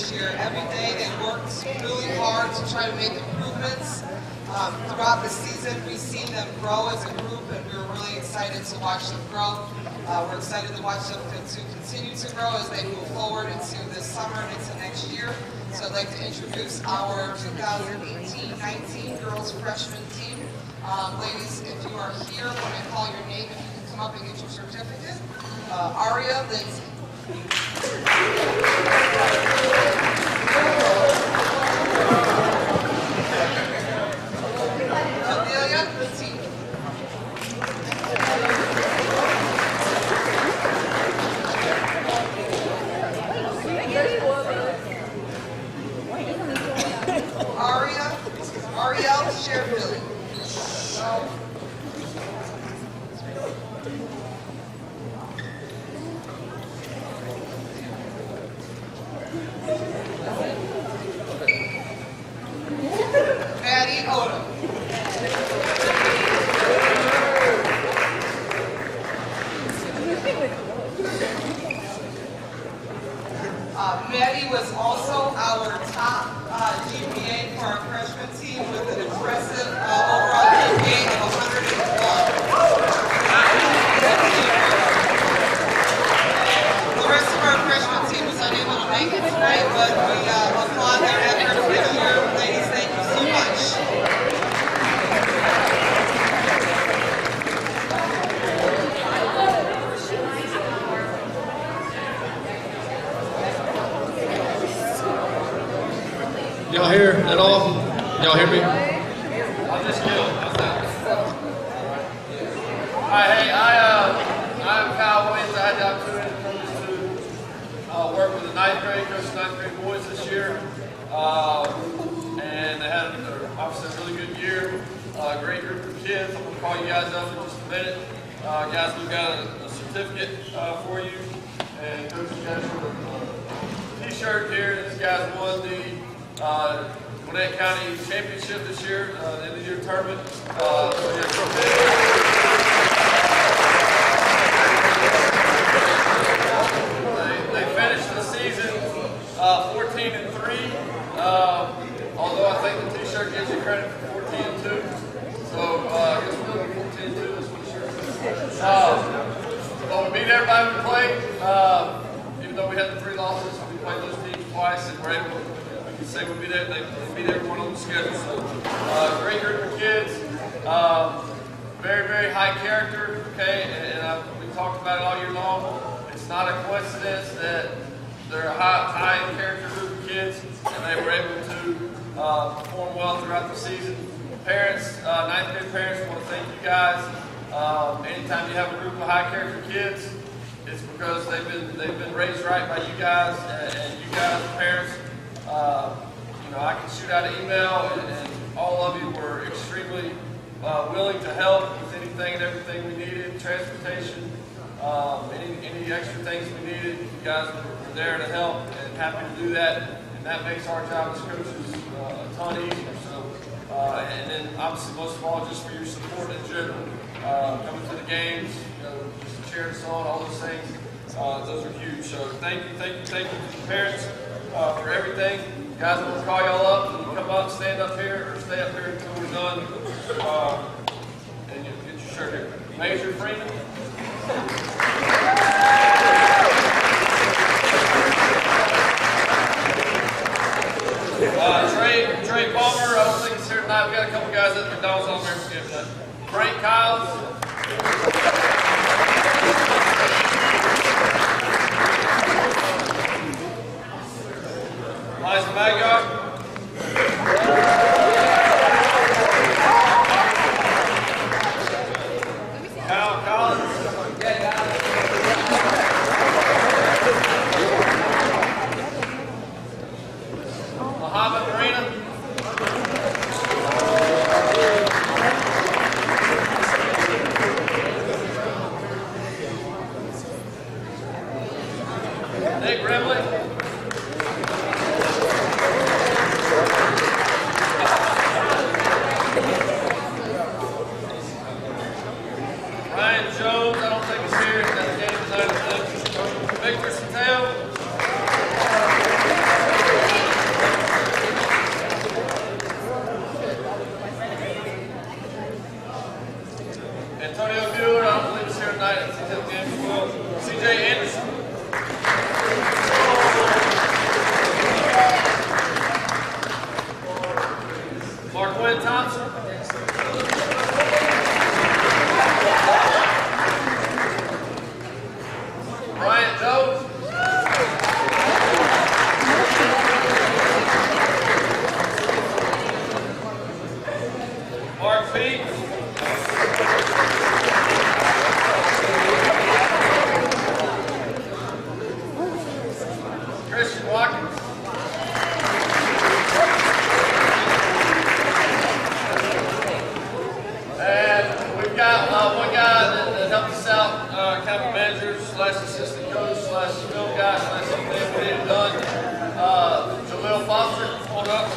this year. Every day they worked really hard to try to make improvements. Throughout the season, we've seen them grow as a group, and we were really excited to watch them grow. We're excited to watch them to continue to grow as they move forward into this summer and into next year. So I'd like to introduce our 2018-19 girls freshman team. Ladies, if you are here, when I call your name, if you can come up and get your certificate. Aria, Lindsay. Adelia, Lindsay. Ariel, share Billy. Maddie Odom. Maddie was also our top GPA for our freshman team with an impressive overall GPA of 101. The rest of our freshman team was unable to make it tonight, but we applaud their effort this year. Ladies, thank you so much. Y'all hear at all? Y'all hear me? I'm just kidding. Alright, hey, I'm Kyle Williams. I had the opportunity to work with the ninth grade, coach the ninth grade boys this year. And they had obviously a really good year. Great group of kids. I'm going to call you guys up in just a minute. Guys, we've got a certificate for you. And coach, you guys have a t-shirt here. These guys won the Gwinnett County Championship this year, the end of the year tournament. They finished the season 14-3, although I think the t-shirt gives you credit for 14-2. So I guess we'll do 14-2 is what the shirt says. But we beat everybody we played, even though we had the 3 losses, we played those teams twice and we're able to say we beat everyone on the schedule. So, great group of kids, very, very high character, okay, and we talked about it all year long. It's not a coincidence that they're a high character group of kids, and they were able to perform well throughout the season. Parents, ninth grade parents, want to thank you guys. Anytime you have a group of high character kids, it's because they've been raised right by you guys, and you guys, parents. I can shoot out an email, and all of you were extremely willing to help with anything and everything we needed, transportation, any extra things we needed. You guys were there to help and happy to do that, and that makes our job as coaches a ton easier. So, and then obviously most of all, just for your support in general, coming to the games, just cheering us on, all those things. Those are huge. So thank you to the parents for everything. Guys, I'm going to call y'all up. You can come up, stand up here, or stay up here until we're done. And you get your shirt here. Major Freeman. Trey Palmer, I don't think he's here tonight. We got a couple guys at McDonald's on there. Forget that. Frank Kyles. Liza Magyar. Kyle Collins. Muhammad Marina. Nick Grimley. And we've got one guy that helped us out, kind of manager slash assistant coach slash film guy slash something we need done. Jaleel Foster, hold up.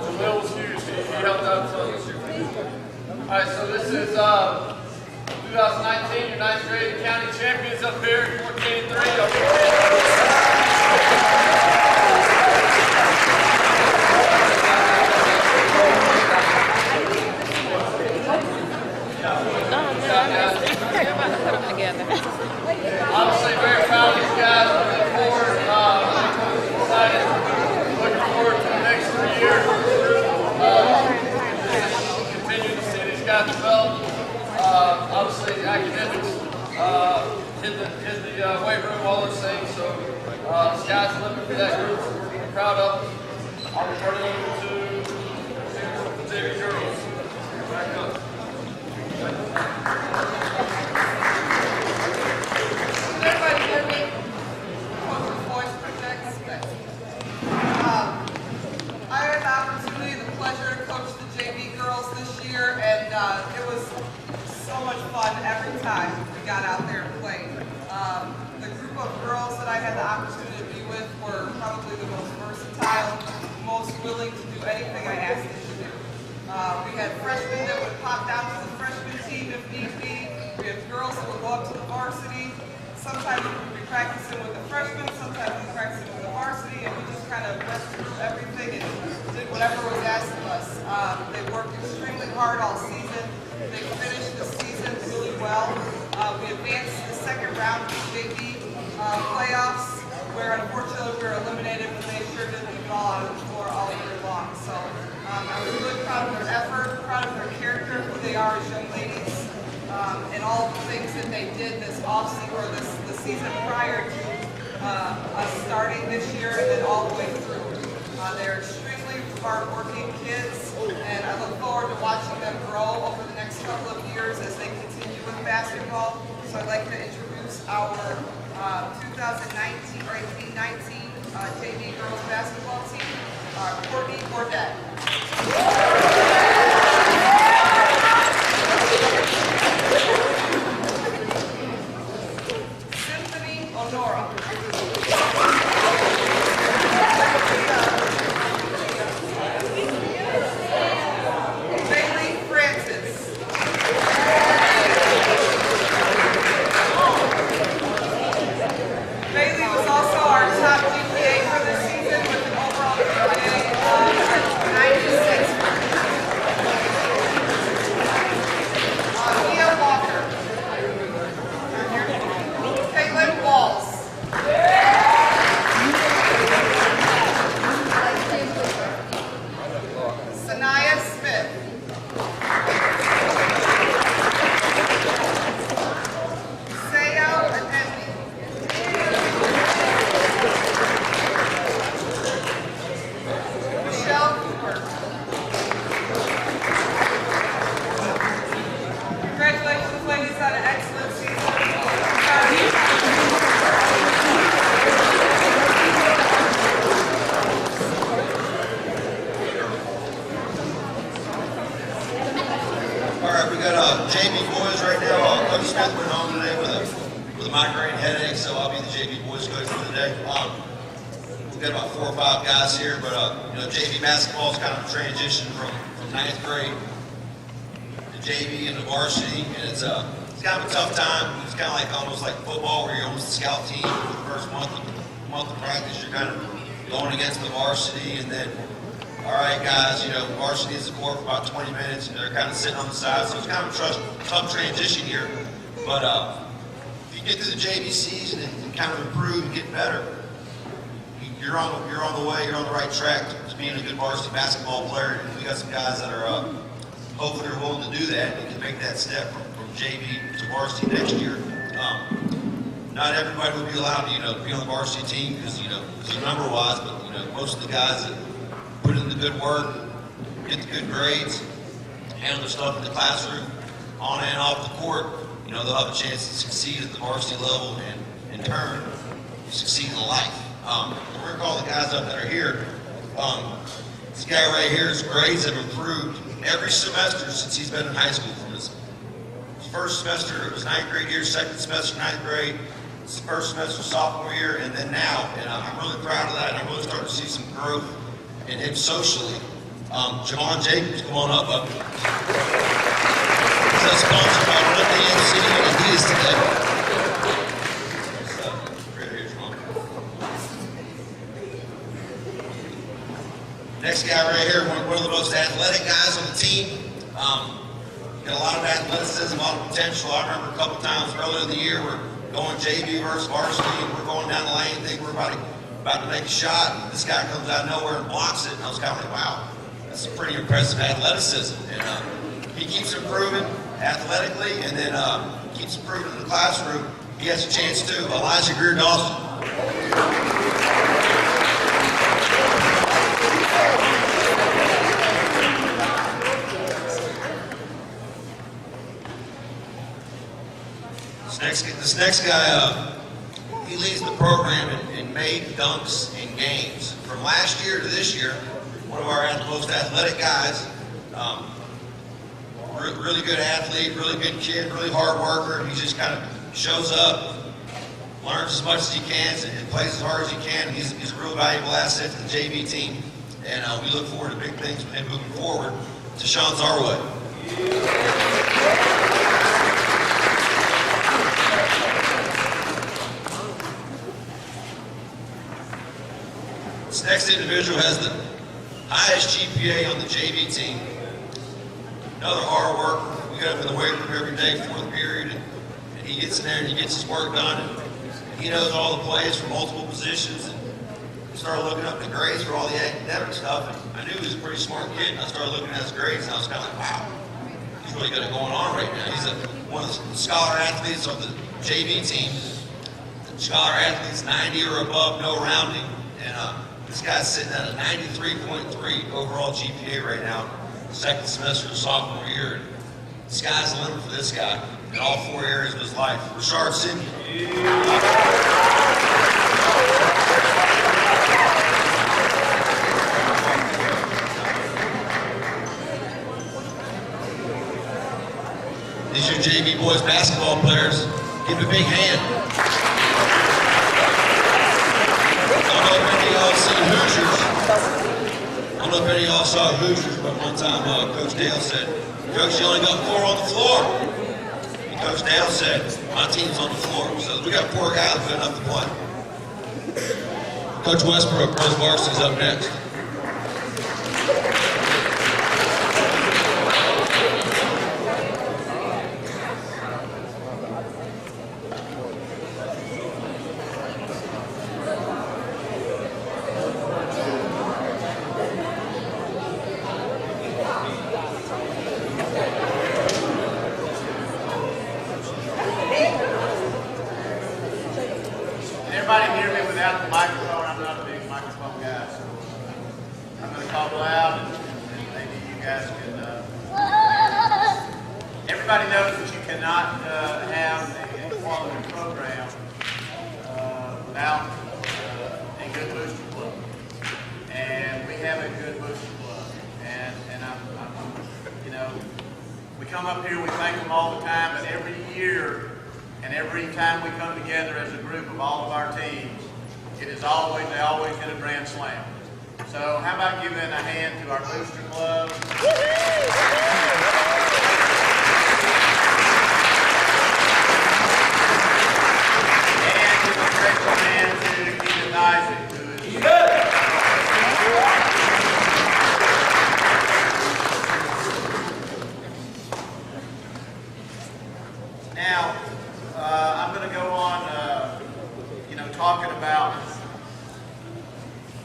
Jaleel was huge. He helped out a ton this year. All right, so this is 2019, your 9th grade county champions up here, 14-3. Obviously very proud of these guys, looking forward, excited, looking forward to the next 3 years. Continue to see these guys develop. Obviously academics, hit the weight room, all those things. So the sky's the limit for that group. We're proud of them. I'll turn it over to the girls. Back up. Everybody hear me? Coach's voice projects. I had the opportunity and the pleasure to coach the JV girls this year, and it was so much fun every time we got out there and played. The group of girls that I had the opportunity to be with were probably the most versatile, most willing to do anything I asked them to do. We had freshmen that would pop down to the freshman team if need be. We had girls that would go up to the varsity. Sometimes we would be practicing with the freshmen, sometimes we would be practicing with the varsity, and we just kind of went through everything and did whatever was asked of us. They worked extremely hard all season. They finished the season really well. We advanced to the second round of the JV playoffs, where unfortunately we were eliminated, but they sure didn't leave it all out of the floor all year long. So I was really proud of their effort, proud of their character, who they are as young ladies. And all the things that they did this off-season or the season prior to us starting this year and then all the way through. They're extremely hard-working kids, and I look forward to watching them grow over the next couple of years as they continue with basketball. So I'd like to introduce our 2019 or 18-19 JV girls basketball team, Courtney Bordet. Honora. Bailey Francis. Bailey was also our top GPA for the season with an overall GPA of 96. Mia Walker. Caitlin Walls. Sanaya Smith. Sayo Adendi. Michelle Cooper. Congratulations, ladies, on an excellent season. We got JV boys right now. Coach Smith went home today with a migraine headache, so I'll be the JV boys coach for the day. We've got about 4 or 5 guys here, but JV basketball is kind of a transition from 9th grade to JV and to varsity, and it's kind of a tough time. It's kind of like almost like football, where you're almost a scout team for the first month of practice. You're kind of going against the varsity, and then. All right, guys, varsity is the court for about 20 minutes, and they're kind of sitting on the side, so it's kind of a tough transition here. But if you get through the JV season and kind of improve and get better, you're on the way, you're on the right track to being a good varsity basketball player. And we got some guys that are hopefully they're willing to do that and can make that step from JV to varsity next year. Not everybody will be allowed to, be on the varsity team because number-wise, but most of the guys that put in the good work, get the good grades, handle the stuff in the classroom, on and off the court, they'll have a chance to succeed at the varsity level and in turn succeed in life. We're going to call the guys up that are here. This guy right here, his grades have improved every semester since he's been in high school. From his first semester, it was 9th grade year, second semester, 9th grade, his first semester, sophomore year, and then now. And I'm really proud of that, and I'm really starting to see some growth in him socially. Javon Jacobs, come on up. He's sponsored by Olympic MC, and he is today. Right here, Javon. Next guy right here, one of the most athletic guys on the team. Got a lot of athleticism, a lot of potential. I remember a couple times earlier in the year, we're going JV versus varsity, and we're going down the lane, think we're about to make a shot, and this guy comes out of nowhere and blocks it, and I was kind of like, wow, that's pretty impressive athleticism. And he keeps improving athletically, and then keeps improving in the classroom. He has a chance too. Elijah Greer Dawson. This next guy, he leads the program in made dunks in games. From last year to this year, one of our most athletic guys, really good athlete, really good kid, really hard worker. He just kind of shows up, learns as much as he can, and plays as hard as he can. He's a real valuable asset to the JV team, and we look forward to big things with him moving forward. Deshaun Zarwood. This next individual has the highest GPA on the JV team. Another hard worker. We get up in the weight room every day before the period, and he gets in there and he gets his work done. And he knows all the plays from multiple positions. And we started looking up the grades for all the academic stuff. And I knew he was a pretty smart kid, and I started looking at his grades, and I was kind of like, wow, he's really got it going on right now. He's one of the scholar athletes on the JV team. Scholar athletes 90 or above, no rounding. And this guy's sitting at a 93.3 overall GPA right now, second semester of sophomore year. The sky's the limit for this guy in all 4 areas of his life. Rashard Sidney. These are JV boys basketball players. Give a big hand. I don't know if any of y'all saw Hoosiers, but one time Coach Dale said, Coach, you only got 4 on the floor. And Coach Dale said, my team's on the floor. So we got 4 guys good enough to play. Coach Westbrook, girls varsity, is up next. Everybody hear me without the microphone? I'm not a big microphone guy, so I'm going to talk loud, and maybe you guys can. Everybody knows that you cannot have a quality program without a good booster club, and we have a good booster club, and we come up here, we thank them all the time, but every year. And every time we come together as a group of all of our teams, they always get a grand slam. So how about giving a hand to our booster club? And give a special hand to Keith Isaac, who is now. I'm going to go on, talking about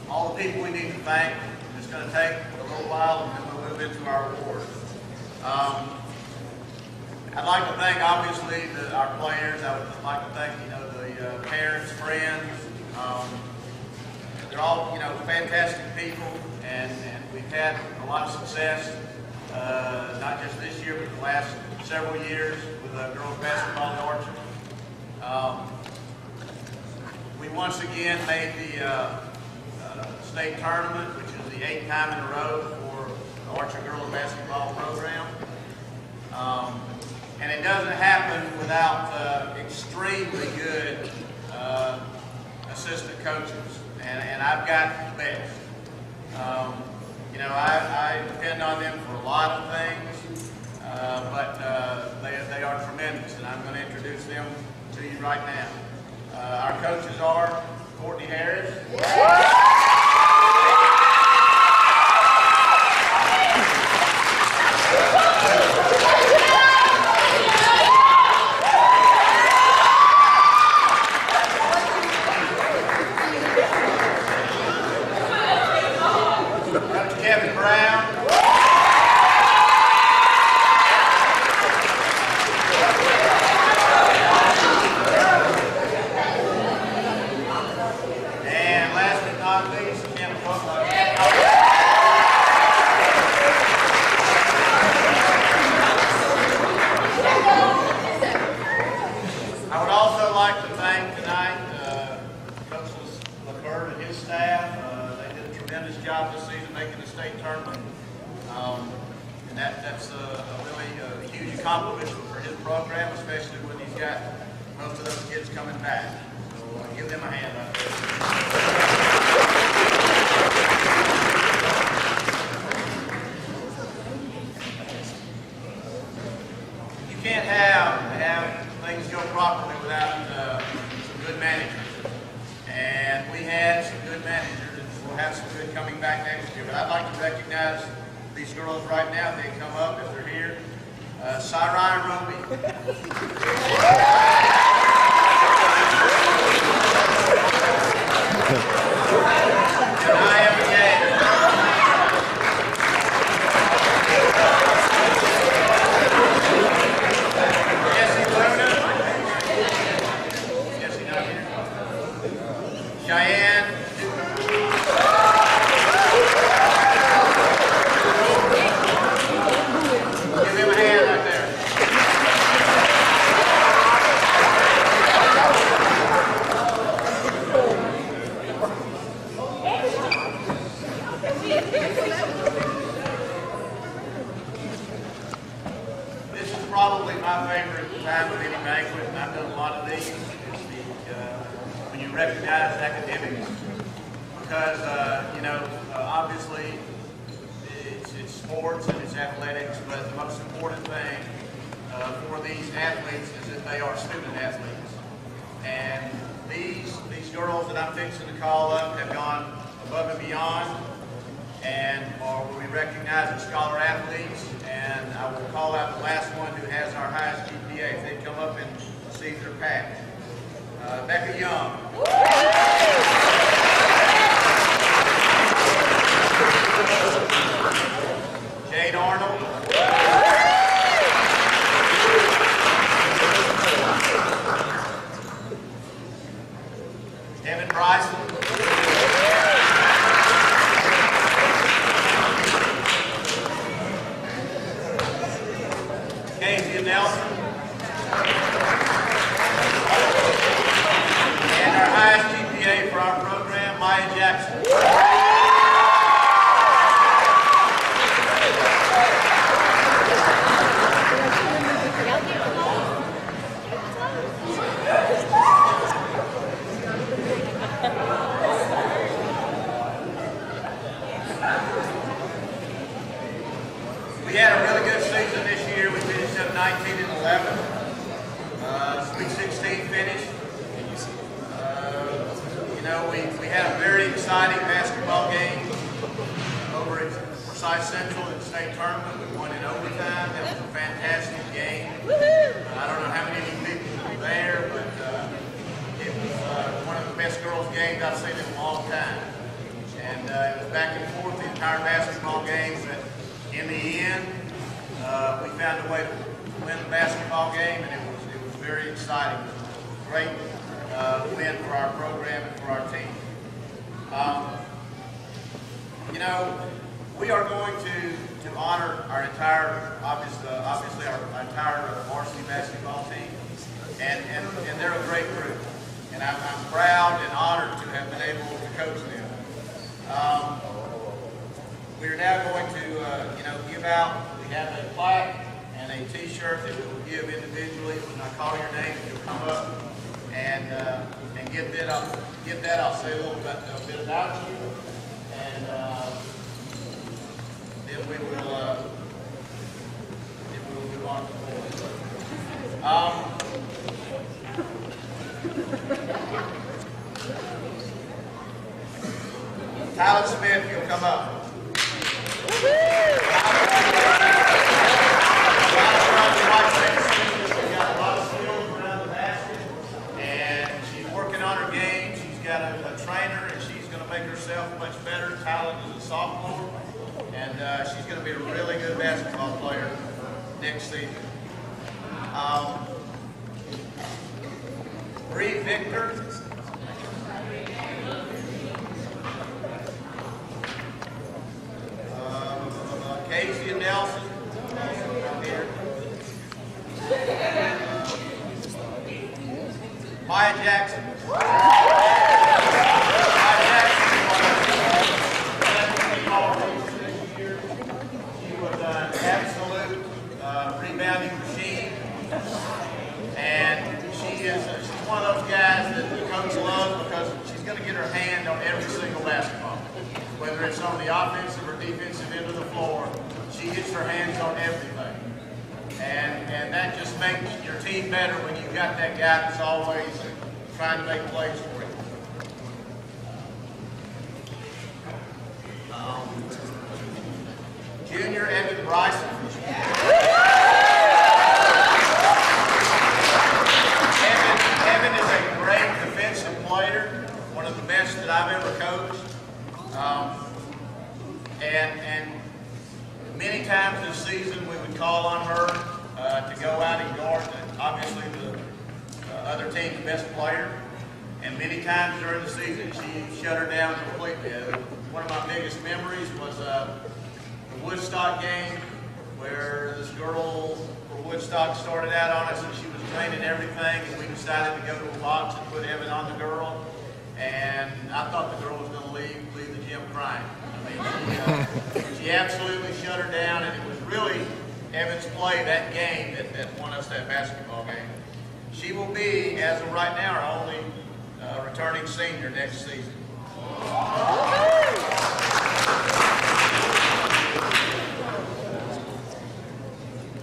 all the people we need to thank. It's going to take a little while, and then we'll move into our awards. I'd like to thank, obviously, our players. I would like to thank, the parents, friends. They're all, fantastic people, and we've had a lot of success, not just this year, but the last several years with with girls basketball in Archer. We once again made the state tournament, which is the 8th time in a row for the Archer girls basketball program. And it doesn't happen without extremely good assistant coaches, and I've got the best. You know, I depend on them for a lot of things, but they are tremendous, and I'm going to introduce them to you right now. Our coaches are Courtney Harris. Kevin Brown. And last but not least, Kim Butler. I would also like to thank tonight Coach LaBert and his staff. They did a tremendous job this season making the state tournament. And that's a really huge accomplishment for his program, especially when he's got most of those kids coming back. So give them a hand out there. You can't have things go properly without some good managers. And we had some good managers. We'll have some good coming back next year. But I'd like to recognize these girls right now. They come up if they're here. Sarai Roby. And I am again. Jesse Luna. Jesse not here. Cheyenne. Give him a hand right there. This is probably my favorite time of any banquet, and I've done a lot of these. It's when you recognize academics, because you know, obviously it's sports and it's athletics, but the most important thing for these athletes is that they are student athletes. And these girls that I'm fixing to call up have gone above and beyond, and will be recognized as scholar athletes. And I will call out the last one who has our highest GPA. If they come up and receive their patch. Becca Young. Jade Arnold. Evan Bryson. Casey Nelson. And our highest GPA for our program, Maya Jackson. We had a really good season this year. We finished up 19-11. Sweet 16 finish. You know, we had a very exciting basketball game over at Forsyth Central in the state tournament. We won in overtime. That was a fantastic game. I don't know how many of you people were there, but it was one of the best girls' games I've seen in a long time. And it was back and forth the entire basketball game, but in the end, we found a way to win the basketball game, and it was very exciting. It was a great win for our program and for our team. You know, we are going to to honor our entire, obviously our entire varsity basketball team, and they're a great group, and I'm proud and honored to have been able to coach them. We're now going to give out. We have a plaque and a T-shirt that we will give individually. When I call your name, you'll come up and get that. I'll say a little bit about you, and then we will move on to the boys. Tyler Smith, you'll come up. She's got a lot of skills around the basket, and she's working on her game. She's got a trainer, and she's going to make herself much better. Tyler is a sophomore, and she's going to be a really good basketball player next season. Bree Victor. Casey Nelson, also down here. Maya Jackson. She was an absolute rebounding machine, and she's one of those guys that the coach loves because she's going to get her hand on every single basketball. Whether it's on the offensive or defensive end of the floor, she gets her hands on everything. And that just makes your team better when you've got that guy that's always trying to make plays for you. Junior Evan Bryson. Evan is a great defensive player, one of the best that I've ever coached. And many times this season we would call on her to go out and guard, obviously the other team's best player. And many times during the season she shut her down completely. One of my biggest memories was the Woodstock game where this girl from Woodstock started out on us and she was draining everything, and we decided to go to a box and put Evan on the girl. And I thought the girl was going to leave the gym crying. I mean, she absolutely shut her down, and it was really Evan's play that game that won us that basketball game. She will be, as of right now, our only returning senior next season.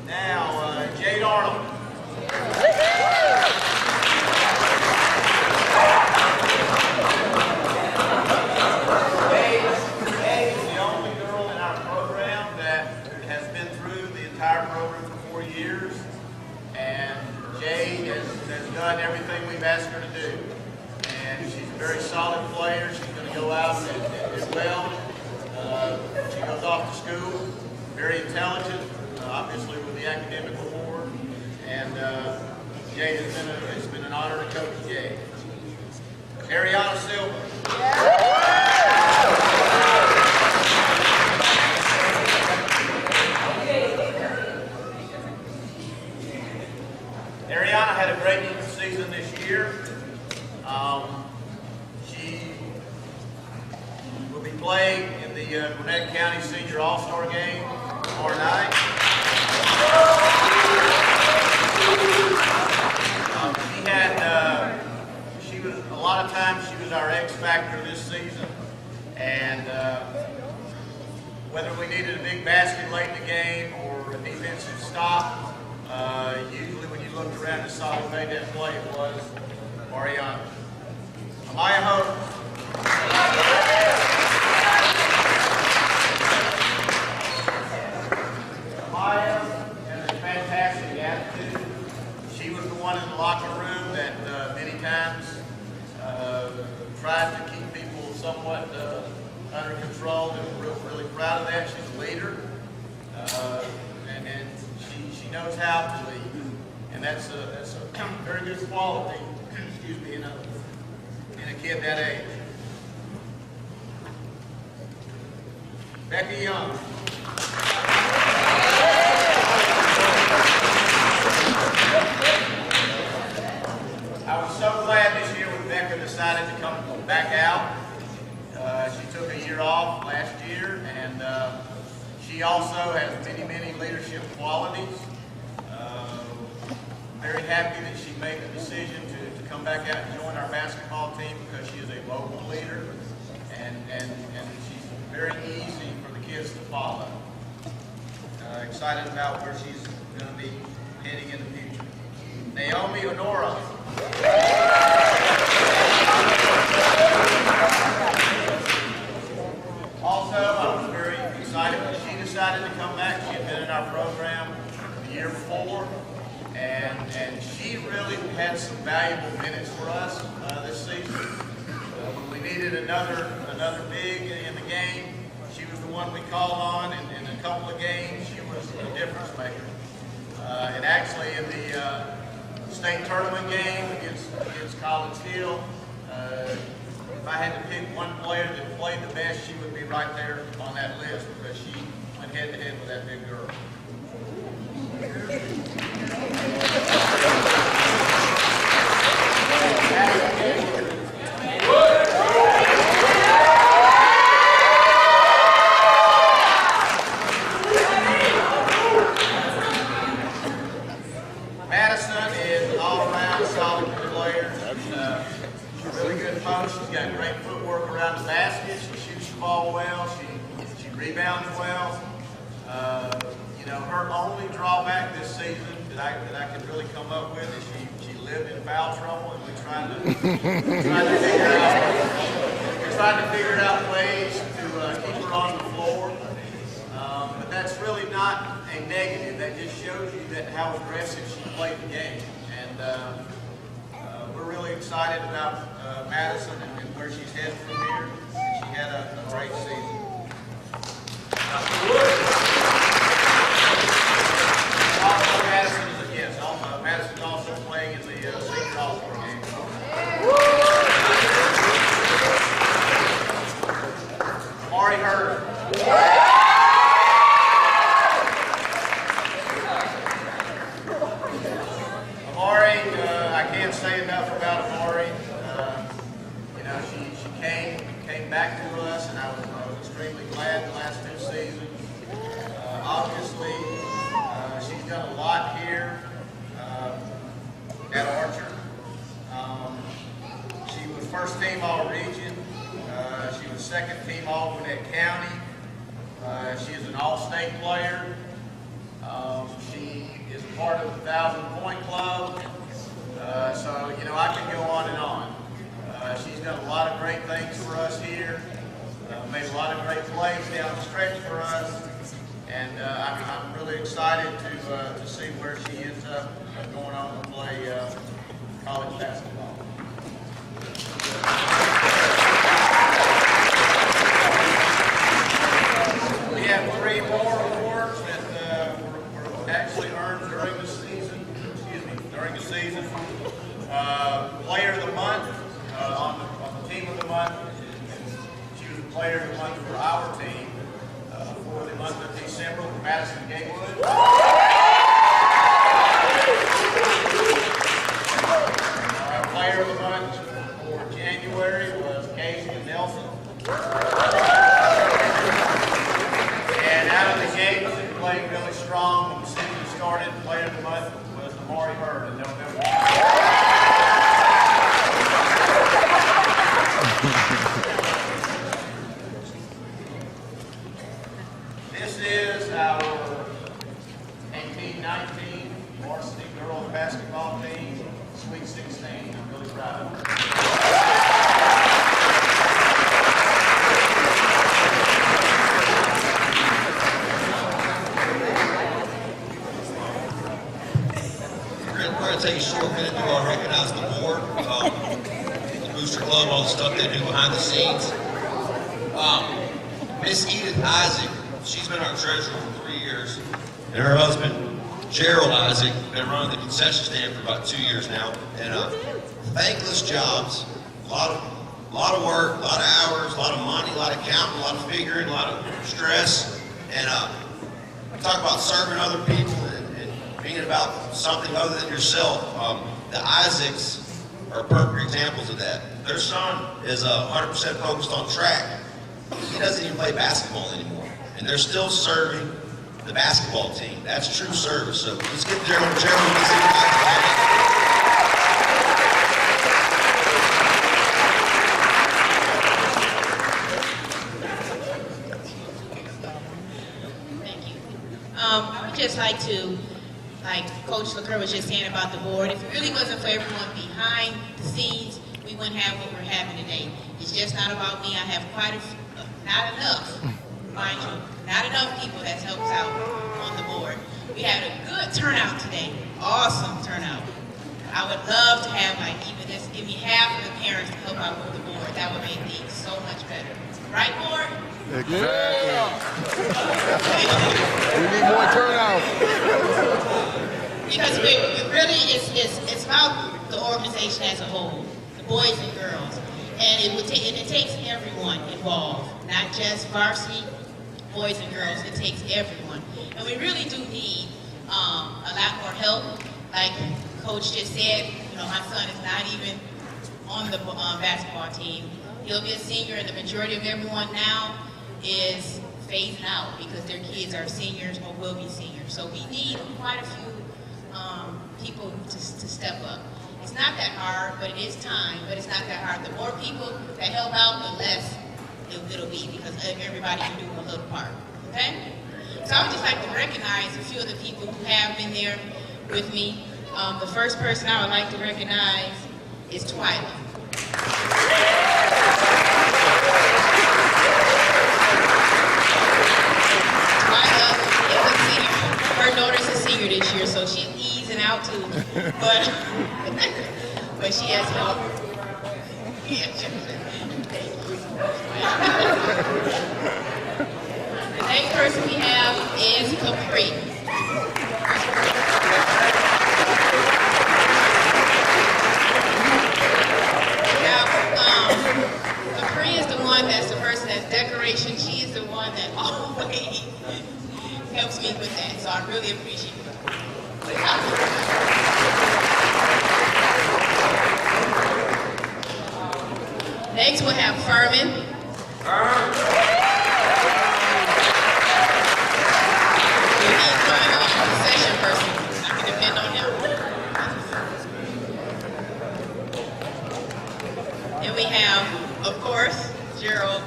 Now, Jade Arnold. Done everything we've asked her to do, and she's a very solid player. She's going to go out and do well. She goes off to school, very intelligent, obviously with the academic award, and Jade, it's been an honor to coach Jade. Ariana Silva. Ariana had a great season this year. She will be playing in the Gwinnett County Senior All-Star Game tomorrow night. She was a lot of times she was our X factor this season, and whether we needed a big basket late in the game or a defensive stop. Usually when you looked around and saw who made that play, it was Mariana. Amaya Hope. Amaya has a fantastic attitude. She was the one in the locker room that many times tried to keep people somewhat under control, and we're really proud of that. She's a leader. And she knows how to lead, and that's a very good quality. Excuse me, in a kid that age. Becky Young. I was so glad this year when Becca decided to come back out. She took a year off last year, and she also has many leadership qualities. Very happy that she made the decision to come back out and join our basketball team because she is a local leader, and she's very easy for the kids to follow. Excited about where she's going to be heading in the future. Naomi Honora. Also, I was very excited when she decided to come back. She had been in our program the year before, and she really had some valuable minutes for us this season. When we needed another big in the game, she was the one we called on. In a couple of games, she was a difference maker. And actually, in the state tournament game against College Hill, if I had to pick one player that played the best, she would be right there on that list because she went head-to-head with that big girl. Madison is an all-around solid player. She's a really good post. She's got great footwork around the basket. She shoots the ball well. She rebounds well. Her only drawback this season that I could really come up with is she lived in foul trouble, and we're trying to figure out ways to keep her on the floor. But that's really not a negative. That just shows you how aggressive she played the game. And we're really excited about Madison and where she's headed from here. She had a great season. Also, Madison's also playing in the senior all-star game. Amari Hurd. Amari, I can't say enough about Amari. She came back to us, and I was extremely glad the last 2 seasons. Obviously, she's done a lot here at Archer. She was first team All-Region. She was second team All-Gwinnett County. She is an All-State player. She is part of the 1,000-point club. So, I can go on and on. She's done a lot of great things for us here. Made a lot of great plays down the stretch for us. And I'm really excited to see where she ends up going on to play college basketball. We have 3 more awards that were actually earned during the season. Player of the month on the team of the month. She was the player of the month for our team for the month of December for Madison Gatewood. Our player of the month for January was Casey Nelson. And out of the gates, they played really strong when the season started. Player of the month was Amari Hurd in November. This is our 18-19 varsity girls basketball team, Sweet 16. I'm really proud of them. We're going to take a short minute to recognize the board, the Booster Club, all the stuff they do behind the scenes. Miss Edith Isaac, she's been our treasurer for 3 years, and her husband, Gerald Isaac, been running the concession stand for about 2 years now. And thankless jobs, a lot of work, a lot of hours, a lot of money, a lot of counting, a lot of figuring, a lot of stress. And talk about serving other people and being about something other than yourself. The Isaacs are perfect examples of that. Their son is 100% focused on track. He doesn't even play basketball anymore. And they're still serving the basketball team. That's true service. So let's get Gerald. Gerald, let's see what Thank you. I would just like to, like Coach LaCour was just saying about the board, if it really wasn't for everyone behind the scenes, we wouldn't have what we're having today. It's just not about me. I have quite a few, not enough, mind you, not enough people that's helped out on the board. We had a good turnout today, awesome turnout. I would love to have like even just give me half of the parents to help out with the board. That would make things so much better. Right, board? Exactly. We need more turnout. Because it really it's about the organization as a whole, the boys and girls. And it takes everyone involved, not just varsity, boys and girls, it takes everyone. And we really do need a lot more help. Like Coach just said, my son is not even on the basketball team. He'll be a senior, and the majority of everyone now is phasing out because their kids are seniors or will be seniors. So we need quite a few people to step up. It's not that hard, but it is time, but it's not that hard. The more people that help out, the less it'll be because everybody can do a little part, okay? So I would just like to recognize a few of the people who have been there with me. The first person I would like to recognize is Twyla. Twyla is a senior. Her daughter's a senior this year, so she's easing out too. But she has help. The next person we have is Capri. Now, Capri is the one that's the person that's decoration. She is the one that always helps me with that, so I really appreciate it. Next we'll have Furman. We need Furman, a session person. I can depend on him. And we have, of course, Gerald.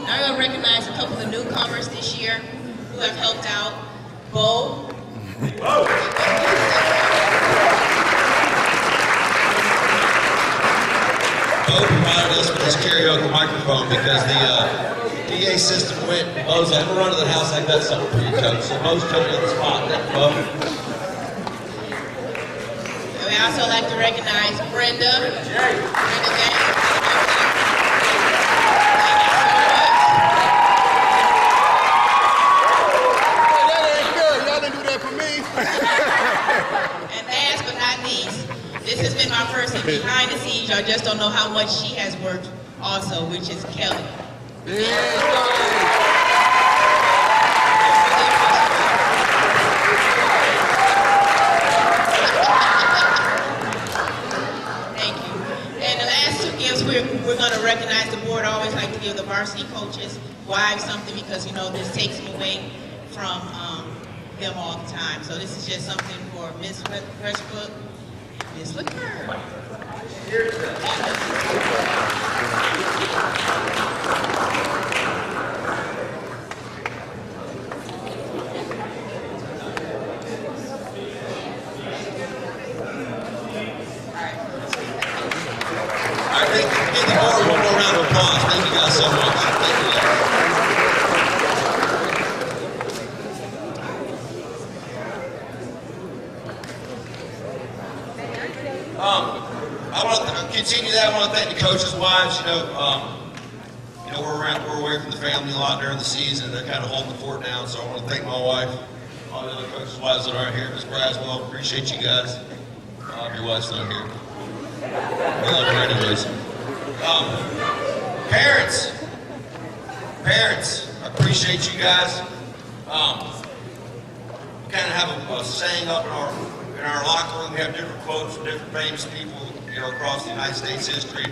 I'm going to recognize a couple of newcomers this year who have helped out. Bo. Bo provided us with this karaoke microphone because the PA system went. Bo's like, I'm gonna run to the house. I got something for you, Coach. So Bo's jumping in the spot. Thank you, Bo. And we also like to recognize Brenda. Brenda James. And last but not least, this has been my person behind the scenes. Y'all just don't know how much she has worked also, which is Kelly. Thank you. And the last two gifts we're going to recognize. The board always like to give the varsity coaches' wives something because, this takes them away from them all the time. So this is just something for Miss Westbrook and Miss LaCour. All right, give the board one more round of applause. Thank you guys so much. Thank you guys. I want to continue that. I want to thank the coaches' wives. We're away from the family a lot during the season. They're kind of holding the fort down. So I want to thank my wife, all the other coaches' wives that aren't here. Ms. Braswell, appreciate you guys. Your wife's not here. We love her anyways. Parents, I appreciate you guys. We kind of have a saying up in our locker room. We have different quotes from different famous people, across the United States history.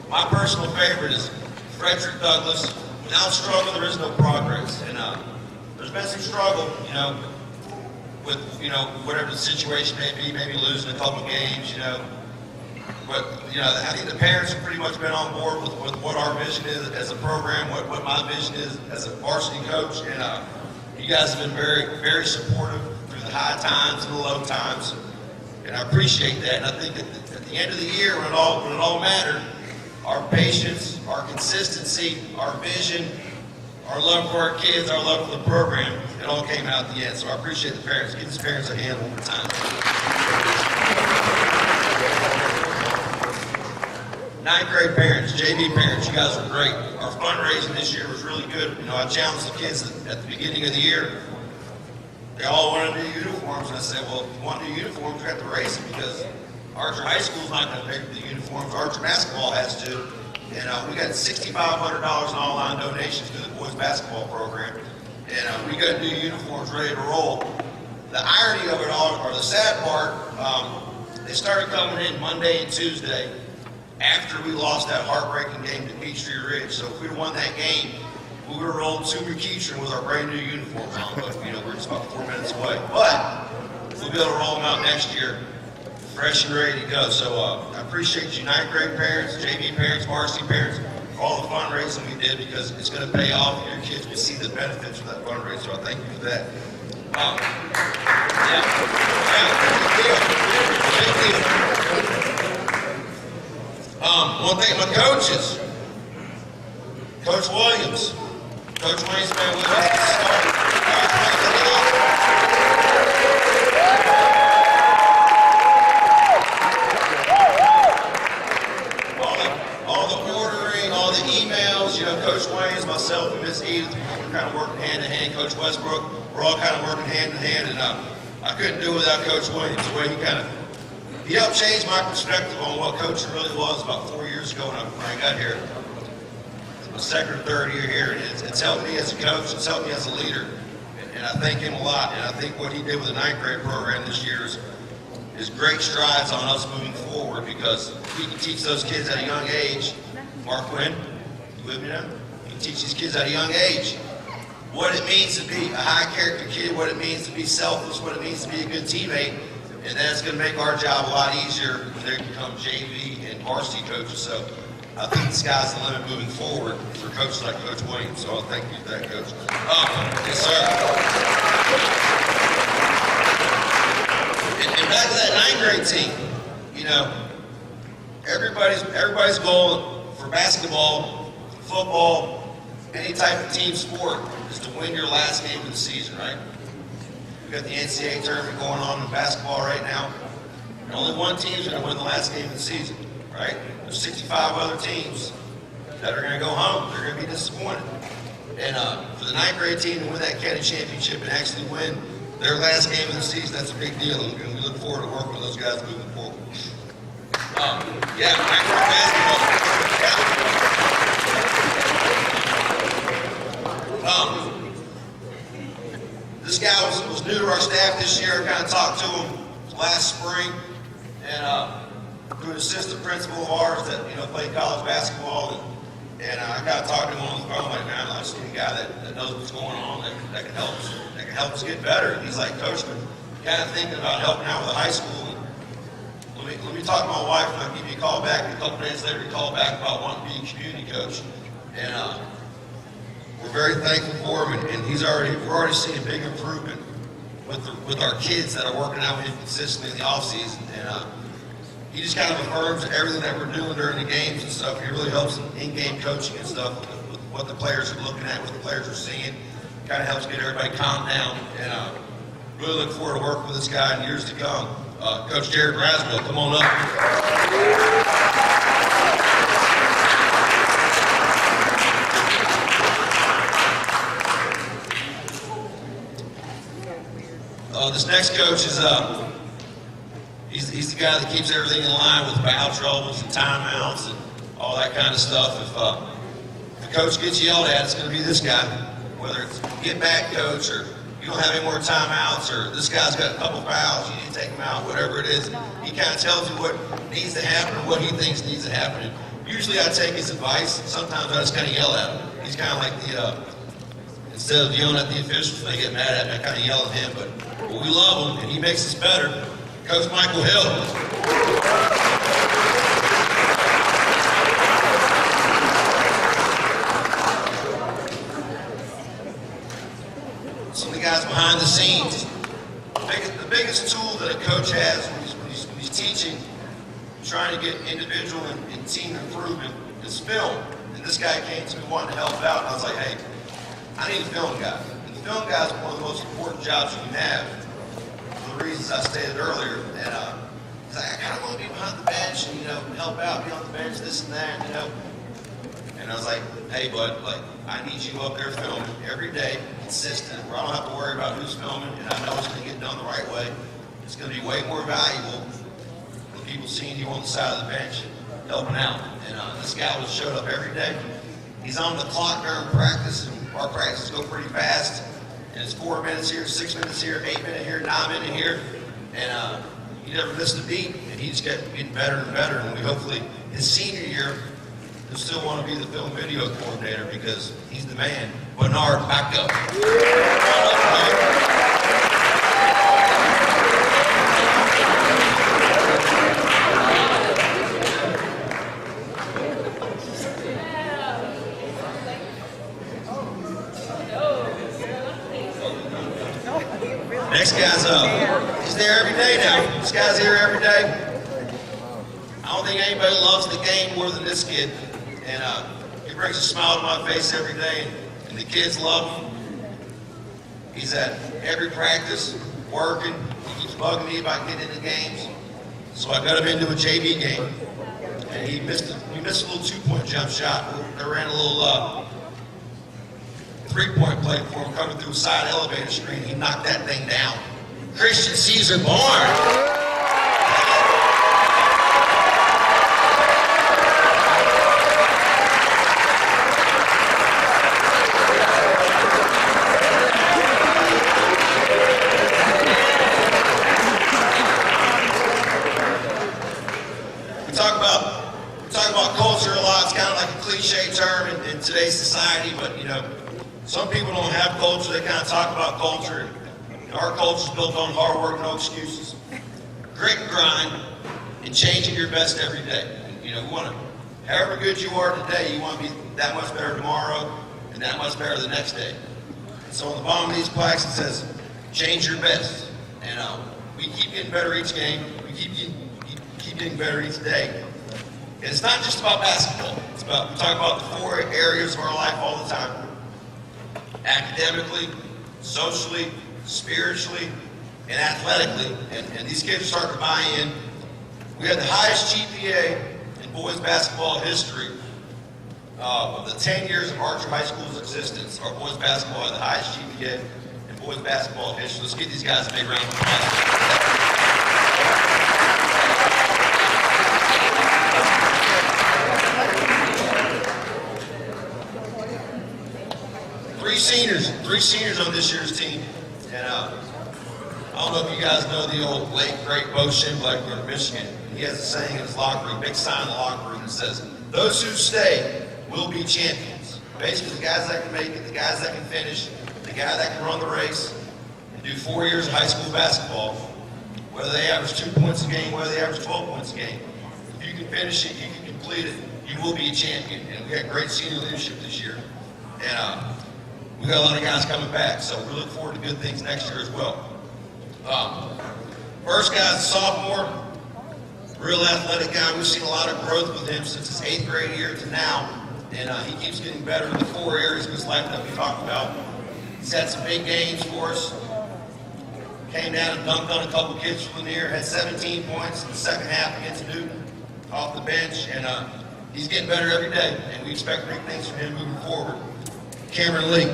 My personal favorite is Frederick Douglass. Without struggle, there is no progress. And there's been some struggle, with whatever the situation may be, maybe losing a couple games, But I think the parents have pretty much been on board with what our vision is as a program, what my vision is as a varsity coach, and you guys have been very, very supportive through the high times and the low times, and I appreciate that. And I think at the end of the year, when it all mattered, our patience, our consistency, our vision, our love for our kids, our love for the program, it all came out at the end. So I appreciate the parents. Give these parents a hand one more time. Ninth grade parents, JV parents, you guys are great. Our fundraising this year was really good. I challenged the kids at the beginning of the year. They all wanted to do uniforms, and I said, well, if you want to do uniforms, we have to raise them because Archer High School's not going to pay for the uniforms. Archer basketball has to. And we got $6,500 in online donations to the boys basketball program. And we got new uniforms ready to roll. The irony of it all, or the sad part, they started coming in Monday and Tuesday after we lost that heartbreaking game to Peachtree Ridge. So if we'd won that game, we would have rolled to McEachern with our brand new uniforms on. But we're just about 4 minutes away. But we'll be able to roll them out next year, fresh and ready to go. So I appreciate you, ninth grade parents, JV parents, varsity parents, for all the fundraising we did, because it's going to pay off. Your kids will see the benefits of that fundraiser. So I thank you for that. Big deal. One thing, my coaches, Coach Williams. Coach Williams been with us at the start. All the ordering, all the emails, Coach Williams, myself, and Miss Edith, we're kind of working hand in hand. Coach Westbrook, we're all kind of working hand in hand, and I couldn't do it without Coach Williams. The way he helped change my perspective on what coaching really was about 4 years ago when I got here. My second or third year here, and it's helped me as a coach, it's helped me as a leader, and I thank him a lot. And I think what he did with the ninth grade program this year is great strides on us moving forward, because we can teach those kids at a young age. Mark Quinn, you with me now? We can teach these kids at a young age what it means to be a high character kid, what it means to be selfless, what it means to be a good teammate. And that's going to make our job a lot easier when they become JV and varsity coaches. So I think the sky's the limit moving forward for coaches like Coach Williams. So I'll thank you for that, Coach. Yes, sir. And back to that ninth grade team, everybody's goal for basketball, football, any type of team sport is to win your last game of the season, right? We've got the NCAA tournament going on in basketball right now. And only one team's going to win the last game of the season, right? There's 65 other teams that are going to go home. They're going to be disappointed. And for the ninth grade team to win that county championship and actually win their last game of the season, that's a big deal. And we look forward to working with those guys moving forward. Ninth grade basketball. This guy was new to our staff this year. I kind of talked to him last spring, and through an assistant principal of ours that played college basketball, and I kind of talked to him on the phone, like, man, I just need a guy that knows what's going on, that can help us get better. And he's like, Coach, I'm kind of thinking about helping out with the high school. And let me talk to my wife, and I'll give you a call back. And a couple days later, he called back about wanting to be a community coach, and we're very thankful for him, and we're already seeing a big improvement with our kids that are working out with him consistently in the off season. And he just kind of affirms everything that we're doing during the games and stuff. He really helps in-game coaching and stuff with what the players are looking at, what the players are seeing. Kind of helps get everybody calmed down, and really look forward to working with this guy in years to come. Coach Jared Braswell, come on up. This next coach is he's the guy that keeps everything in line with foul troubles and timeouts, and all that kind of stuff. If the coach gets yelled at, it's going to be this guy. Whether it's get back, coach, or you don't have any more timeouts, or this guy's got a couple fouls, you need to take him out, whatever it is. He kind of tells you what needs to happen or what he thinks needs to happen. And usually I take his advice. Sometimes I just kind of yell at him. He's kind of like instead of yelling at the officials when they get mad at me, I kind of yell at him. But we love him, and he makes us better. Coach Michael Hill. Some of the guys behind the scenes. The biggest tool that a coach has when he's teaching, trying to get individual and team improvement is film. And this guy came to me wanting to help out, and I was like, hey, I need a film guy. And the film guy is one of the most important jobs you can have for the reasons I stated earlier. And he's like, I kind of want to be behind the bench and, help out, be on the bench, this and that, And I was like, hey, bud, I need you up there filming every day, consistent, where I don't have to worry about who's filming, and I know it's going to get done the right way. It's going to be way more valuable than people seeing you on the side of the bench helping out. And this guy showed up every day. He's on the clock during practice, and our practices go pretty fast. And it's 4 minutes here, 6 minutes here, 8 minutes here, 9 minutes here. And he never missed a beat, and he's getting better and better. And we hopefully, his senior year, he'll still want to be the film video coordinator because he's the man. Bernard, back up. Next guy's up. He's there every day now. This guy's here every day. I don't think anybody loves the game more than this kid. And he brings a smile to my face every day, and the kids love him. He's at every practice, working. He keeps bugging me about getting into games. So I got him into a JV game, and he missed a little two-point jump shot. I ran a little three-point play for him coming through a side elevator screen. He knocked that thing down. Christian Caesar Barnes. Term in today's society, but some people don't have culture. They kind of talk about culture. Our culture is built on hard work, no excuses, grit and grind, and changing your best every day. We want to, however good you are today, you want to be that much better tomorrow and that much better the next day. So on the bottom of these plaques it says, "Change your best," and we keep getting better each game. We keep getting better each day. And it's not just about basketball. We talk about the 4 areas of our life all the time. Academically, socially, spiritually, and athletically. And these kids are starting to buy in. We had the highest GPA in boys basketball history. Of the 10 years of Archer High School's existence, our boys basketball had the highest GPA in boys basketball history. Let's give these guys a big round of applause. 3 seniors on this year's team. And I don't know if you guys know the old late, great Bo Schembechler from Michigan. He has a saying in his locker room, big sign in the locker room that says, "Those who stay will be champions." Basically, the guys that can make it, the guys that can finish, the guy that can run the race, and do 4 years of high school basketball, whether they average 2 points a game, whether they average 12 points a game. If you can finish it, you can complete it, you will be a champion. And we had great senior leadership this year. And we got a lot of guys coming back, so we look forward to good things next year as well. First guy's a sophomore, real athletic guy. We've seen a lot of growth with him since his 8th grade year to now, and he keeps getting better in the 4 areas of his life that we talked about. He's had some big games for us. Came down and dunked on a couple kids from near, had 17 points in the second half against Newton off the bench, and he's getting better every day, and we expect big things from him moving forward. Cameron Lee.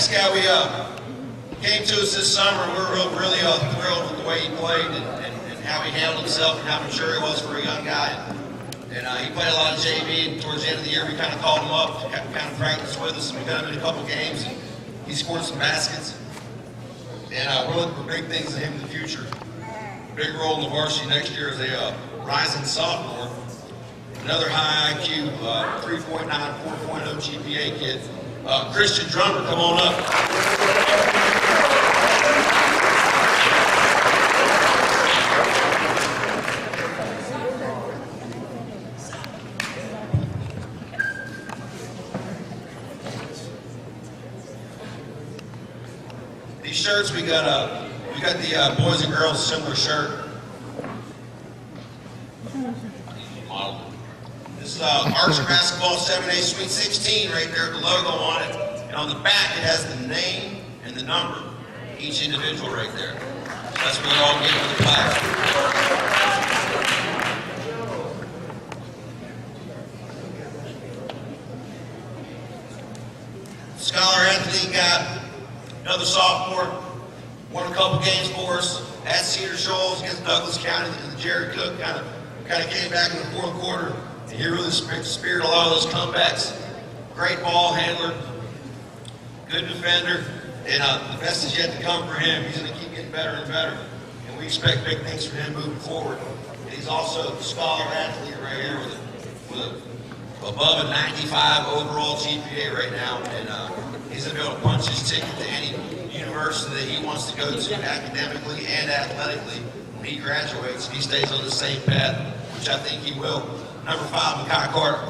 next guy we came to us this summer, we were really thrilled with the way he played and how he handled himself and how mature he was for a young guy. And he played a lot of JV, and towards the end of the year, we kind of called him up to kind of practice with us, and we got him in a couple games, and he scored some baskets. And we're looking for big things in him in the future. Big role in the varsity next year as a rising sophomore. Another high IQ, 3.9, 4.0 GPA kid. Christian Drummer, come on up. These shirts, we got the boys and girls similar shirt. This is Archer Basketball 7A Sweet 16 right there, the logo on it. And on the back, it has the name and the number, each individual right there. So that's where they're all getting with the flag. Scholar athlete got another sophomore, won a couple games for us at Cedar Shoals against Douglas County, and Jared Cook kind of came back in the fourth quarter, and he really speared a lot of those comebacks. Great ball handler, good defender, and the best is yet to come for him. He's going to keep getting better and better, and we expect big things from him moving forward. And he's also a scholar athlete right here with above a 95 overall GPA right now, and he's going to be able to punch his ticket to any university that he wants to go to academically and athletically when he graduates. He stays on the same path, which I think he will. Number 5, Makai Carter.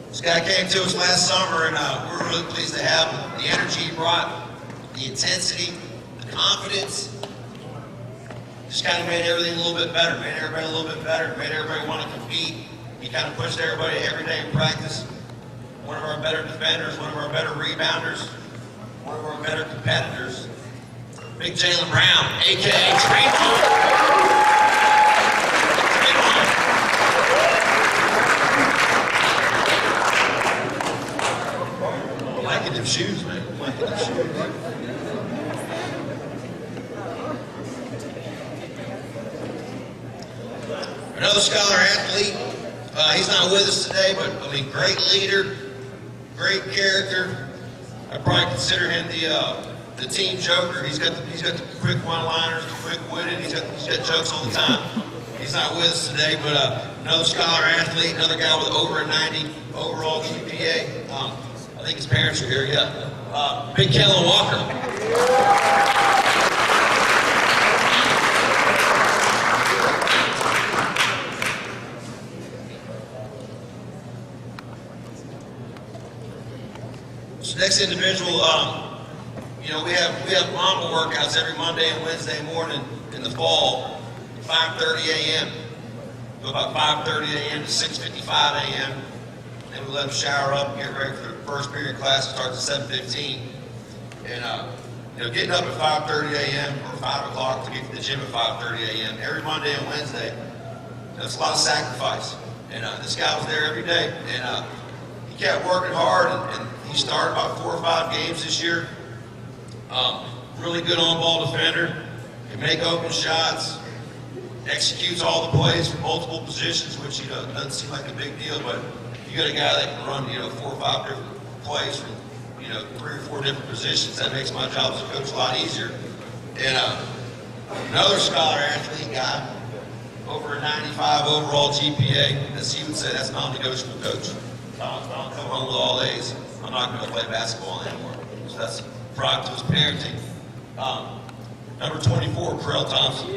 This guy came to us last summer, and we were really pleased to have him. The energy he brought, the intensity, the confidence, just kind of made everything a little bit better, made everybody a little bit better, made everybody want to compete. He kind of pushed everybody every day in practice. One of our better defenders, one of our better rebounders, one of our better competitors. Big Jalen Brown, a.k.a. Trayvon. Liking them shoes, man. Liking them shoes. Another scholar athlete. He's not with us today, but I mean, great leader, great character. I probably consider him the team joker. He's got the quick one-liners, the quick-witted. He's got jokes all the time. He's not with us today, but another scholar athlete, another guy with over a 90 overall GPA. I think his parents are here, yeah. Big Kellen Walker. So next individual, you know, we have mama workouts every Monday and Wednesday morning in the fall, 5:30 a.m. So about 5:30 a.m. to 6:55 a.m. Then we let them shower up and get ready for the first period class. It starts at 7:15. And you know, getting up at 5:30 a.m. or 5 o'clock to get to the gym at 5:30 a.m. every Monday and Wednesday, that's a lot of sacrifice. And this guy was there every day, and he kept working hard, and he started about 4 or 5 games this year. Really good on-ball defender, can make open shots, executes all the plays from multiple positions, which doesn't seem like a big deal, but you got a guy that can run 4 or 5 different plays from 3 or 4 different positions. That makes my job as a coach a lot easier. And another scholar athlete guy, over a 95 overall GPA, as he would say, that's non-negotiable, coach. If I don't come home with all A's, I'm not going to play basketball anymore. So that's a product of his parenting. Number 24, Carell Thompson.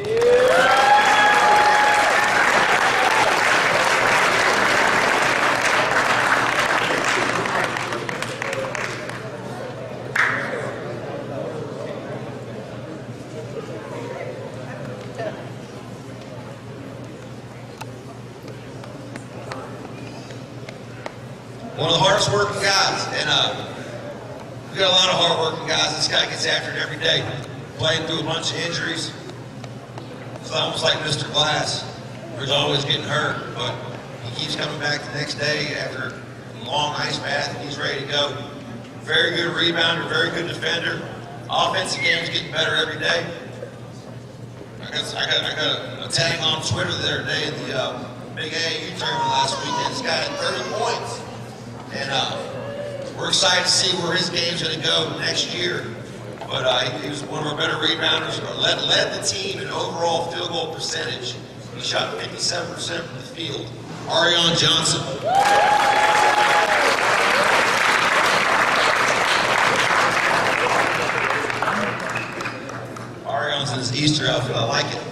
One of the hardest working guys, and We got a lot of hard-working guys. This guy gets after it every day, playing through a bunch of injuries. It's almost like Mr. Glass. He's always getting hurt, but he keeps coming back the next day after a long ice bath, and he's ready to go. Very good rebounder, very good defender. Offensive game's getting better every day. I got a tag on Twitter the other day at the Big AAU tournament last weekend. This guy had 30 points. And we're excited to see where his game's going to go next year. But he was one of our better rebounders, led the team in overall field goal percentage. He shot 57% from the field. Arion Johnson. Arion's in his Easter outfit. I like it.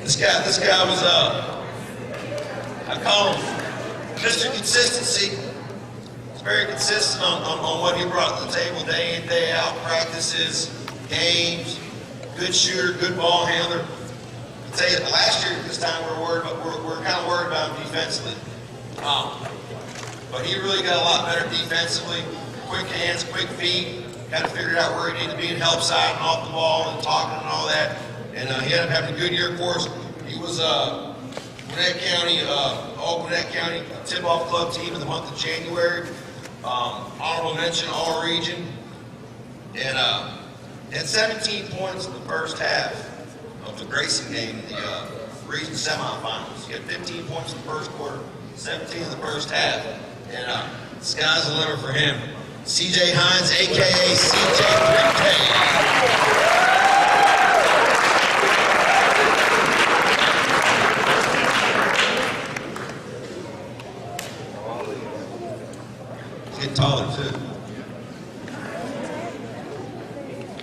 This guy was, I call him Mr. Consistency. He's very consistent on what he brought to the table day in, day out, practices, games, good shooter, good ball handler. I'll tell you, last year at this time we're kind of worried about him defensively. But he really got a lot better defensively. Quick hands, quick feet. Kind of figured out where he needed to be and help side and off the ball and talking and all that. And he ended up having a good year for us. He was Gwinnett County, all Gwinnett County tip-off club team in the month of January. Honorable mention, all region. And had 17 points in the first half of the Grayson game in the region semifinals. He had 15 points in the first quarter, 17 in the first half. And sky's the limit for him. CJ Hines, a.k.a. CJ 3K. Getting taller too.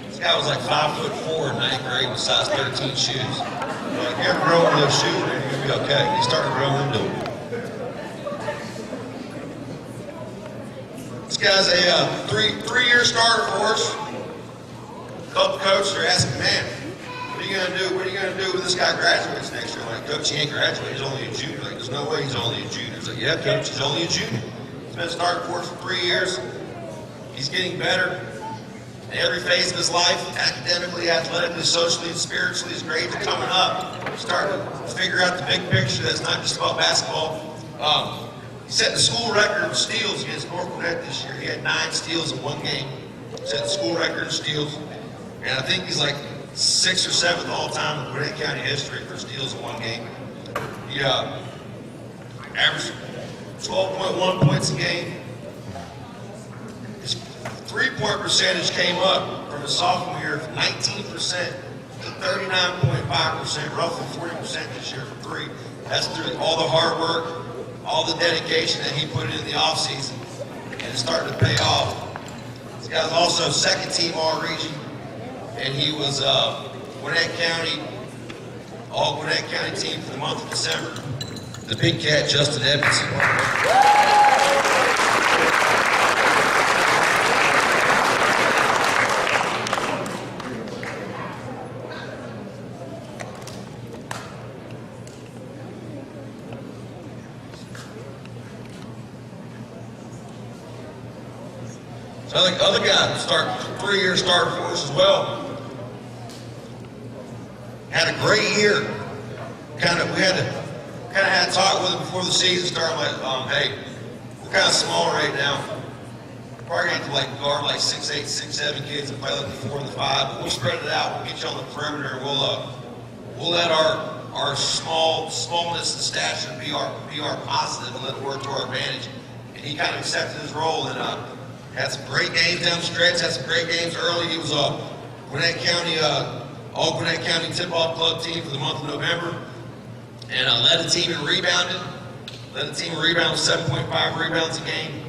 This guy was like 5'4" in 9th grade with size 13 shoes. Like, if you ever grow into those shoes, man, you're gonna be okay. He started growing into them. This guy's a three-year starter for us. A couple coaches are asking, man, what are you gonna do? What are you gonna do when this guy graduates next year? I'm like, Coach, he ain't graduating. He's only a junior. Like, there's no way he's only a junior. He's like, yeah, Coach, he's only a junior. He's been starting for us for 3 years. He's getting better in every phase of his life, academically, athletically, socially, and spiritually. His grades are coming up. He's starting to figure out the big picture that's not just about basketball. He set the school record in steals against North Gwinnett this year. He had 9 steals in one game. Set the school record in steals. And I think he's like 6th or 7th all time in Gwinnett County history for steals in one game. He averaged 12.1 points a game. His three-point percentage came up from his sophomore year from 19% to 39.5%, roughly 40% this year from 3. That's through all the hard work, all the dedication that he put in the offseason, and it's starting to pay off. This guy's also second team all-region, and he was Gwinnett County, all Gwinnett County team for the month of December. The big cat, Justin Evans. So I think other guys start 3-year starter for us as well. Had a great year. We had a talk with him before the season started. Like, hey, we're kind of small right now. Probably going to have to guard 6'8", 6'7" kids and play like the 4 and the 5. But we'll spread it out. We'll get you on the perimeter. And we'll let our smallness and stature be our positive and let it work to our advantage. And he kind of accepted his role and had some great games down the stretch. Had some great games early. He was Gwinnett County, all Gwinnett County tip-off club team for the month of November. And led the team in rebounding. Led the team in rebounding, 7.5 rebounds a game.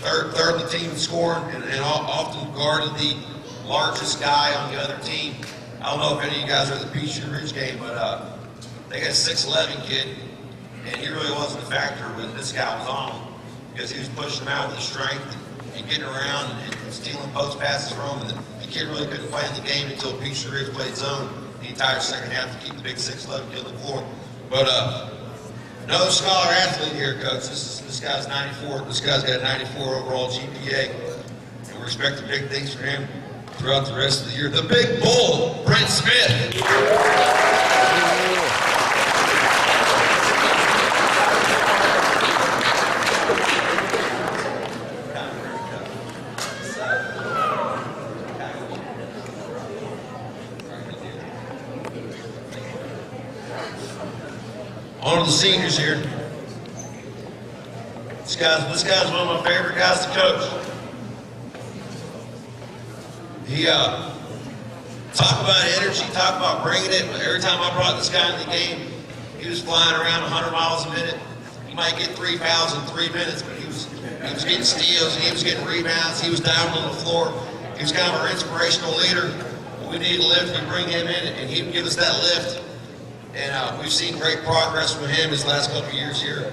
Third in the team in scoring, and often guarded the largest guy on the other team. I don't know if any of you guys are at the Peachtree Ridge game, but they got a 6'11" kid, and he really wasn't a factor when this guy was on, because he was pushing him out with his strength and getting around and stealing post passes from him. And the kid really couldn't play in the game until Peachtree Ridge played zone the entire second half to keep the big 6'11" kid on the floor. But Another scholar athlete here, Coach. This guy's 94. This guy's got a 94 overall GPA. And we're expecting big things for him throughout the rest of the year. The big bull, Brent Smith. On to the seniors here. This guy's one of my favorite guys to coach. He talk about energy, talk about bringing it. But every time I brought this guy in the game, he was flying around 100 miles a minute. He might get 3 fouls in 3 minutes, but he was getting steals, he was getting rebounds, he was down on the floor. He was kind of our inspirational leader. When we needed a lift, we bring him in, and he would give us that lift. And we've seen great progress from him his last couple of years here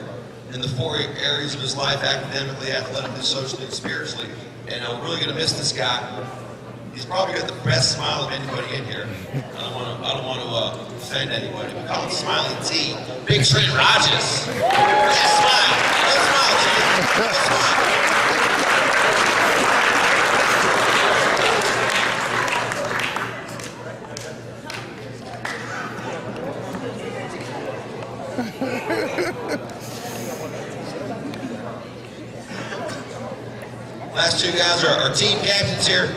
in the 4 areas of his life: academically, athletically, socially, and spiritually. And we're really going to miss this guy. He's probably got the best smile of anybody in here. I don't want to offend anybody. We call him Smiley T. Big Trent Rogers. Yeah, smile. Go smile, T. Go smile. Last 2 guys are our team captains here.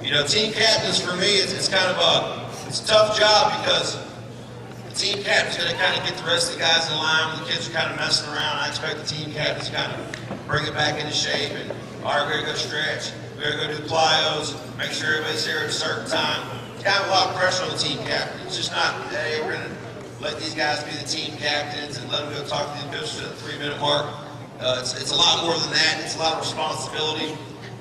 You know, team captains for me, it's kind of it's a tough job, because the team captain's going to kind of get the rest of the guys in line. When the kids are kind of messing around, I expect the team captain to kind of bring it back into shape. And all right, we're going to go stretch. We're going to go do plyos. Make sure everybody's here at a certain time. It's kind of a lot of pressure on the team captain. It's just not, hey, we're going to let these guys be the team captains and let them go talk to the officials at the 3-minute mark. It's a lot more than that. It's a lot of responsibility.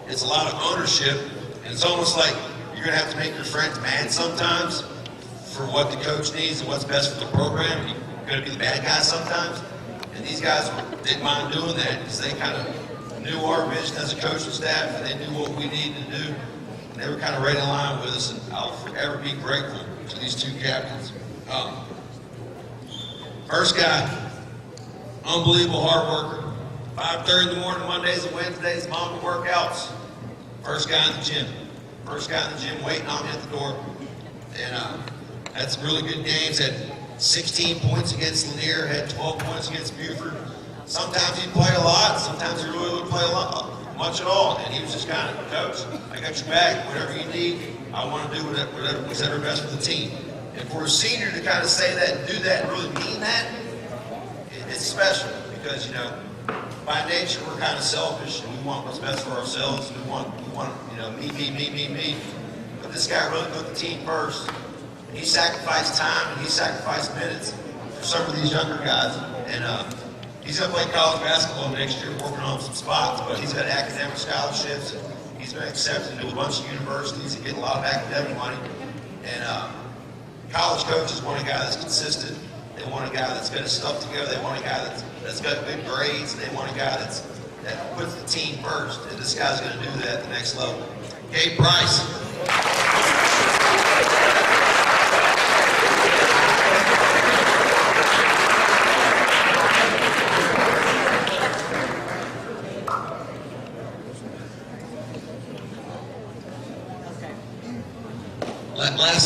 It's a lot of ownership. And it's almost like you're going to have to make your friends mad sometimes for what the coach needs and what's best for the program. You're going to be the bad guy sometimes. And these guys didn't mind doing that, because they kind of knew our vision as a coaching staff, and they knew what we needed to do. And they were kind of right in line with us. And I'll forever be grateful to these 2 captains. First guy, unbelievable hard worker. 5:30 in the morning, Mondays and Wednesdays, mom workouts. First guy in the gym. First guy in the gym waiting on me at the door. And had some really good games. Had 16 points against Lanier, had 12 points against Buford. Sometimes he'd play a lot, sometimes he really wouldn't play a lot, much at all. And he was just kind of, Coach, I got your back. Whatever you need, I want to do whatever best for the team. And for a senior to kind of say that and do that and really mean that, it's special, because, you know, by nature, we're kind of selfish, and we want what's best for ourselves. We want, you know, me. But this guy really put the team first. And he sacrificed time, and he sacrificed minutes for some of these younger guys. And he's going to play college basketball next year, working on some spots, but he's got academic scholarships. And he's been accepted into a bunch of universities and getting a lot of academic money. And college coaches want a guy that's consistent. They want a guy that's got his stuff together. They want a guy that's got good grades. They want a guy that puts the team first. And this guy's going to do that at the next level. Gabe Price.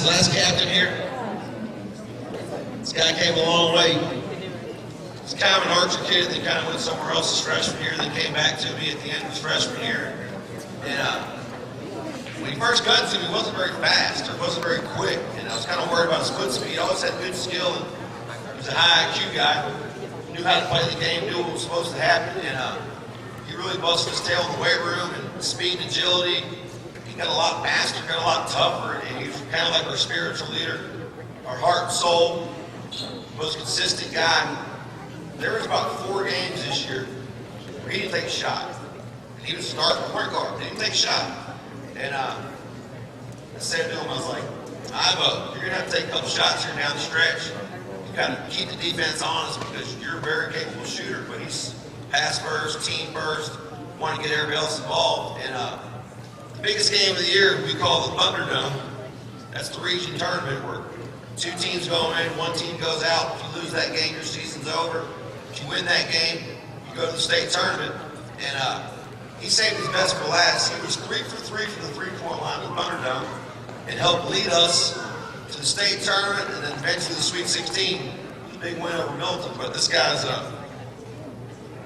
Last captain here. This guy came a long way. He's kind of an Archer kid that kind of went somewhere else his freshman year, then came back to me at the end of his freshman year. And when he first got to me, he wasn't very fast or wasn't very quick, and I was kind of worried about his foot speed. He always had good skill, and he was a high IQ guy, knew how to play the game, knew what was supposed to happen, and he really busted his tail in the weight room, and speed and agility. He got a lot faster, got a lot tougher, and he was kind of like our spiritual leader, our heart and soul, most consistent guy. There was about 4 games this year where he didn't take a shot. And he was starting point guard, didn't take a shot. And I said to him, I was like, Ivo, you're going to have to take a couple shots here down the stretch. You kind of keep the defense honest, because you're a very capable shooter, but he's pass first, team first, wanting to get everybody else involved. And the biggest game of the year we call the Thunderdome. That's the region tournament where 2 teams going in, 1 team goes out. If you lose that game, your season's over. If you win that game, you go to the state tournament. And he saved his best for last. He was 3 for 3 from the 3-point line with Thunderdome and helped lead us to the state tournament and then eventually the Sweet 16. Big win over Milton, but this guy's a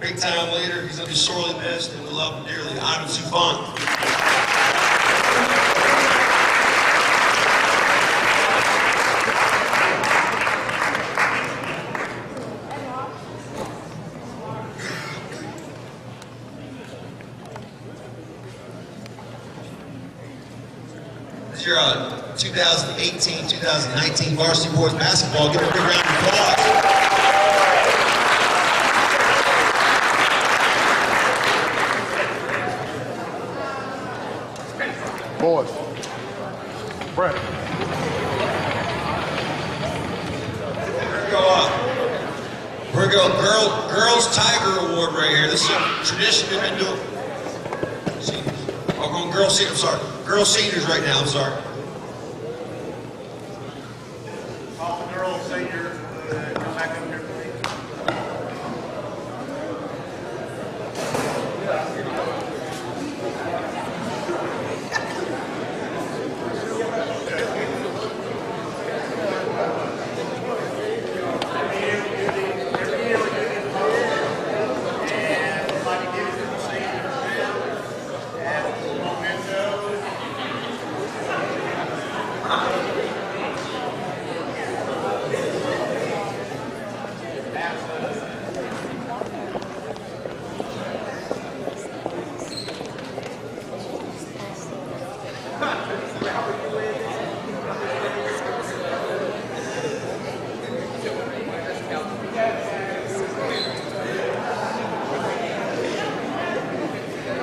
big-time leader. He's going to be sorely missed, and we love him dearly. Ivan Sufan. This is your 2018-2019 varsity boys basketball. Give it a big round of applause. Boys. Brett. We're going to Girls Tiger Award right here. This is a tradition we've been doing. Seniors. Oh, going Girls Seniors, I'm sorry. Girls Seniors right now, I'm sorry. All the girls, seniors, come back up here for me.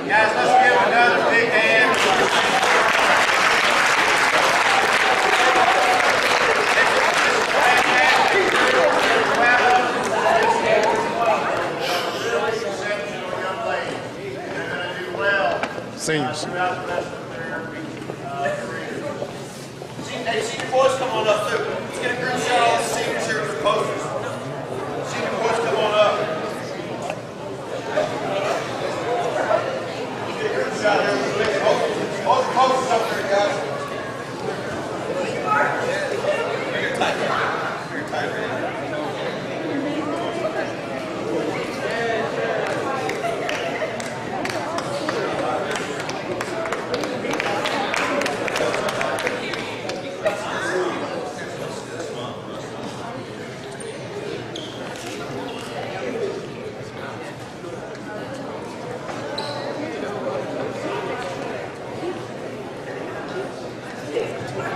Guys, let's give another big hand. Exceptional young lady. They're going to do well Seniors. throughout the rest of their career. Hey, senior boys, come on up too. Let's get a group shot of all the seniors here with the posters. Senior boys, come on up. Let's get a group shot here with the big posters. All the posters up there, guys. Bring it tight. Bring it tight, man.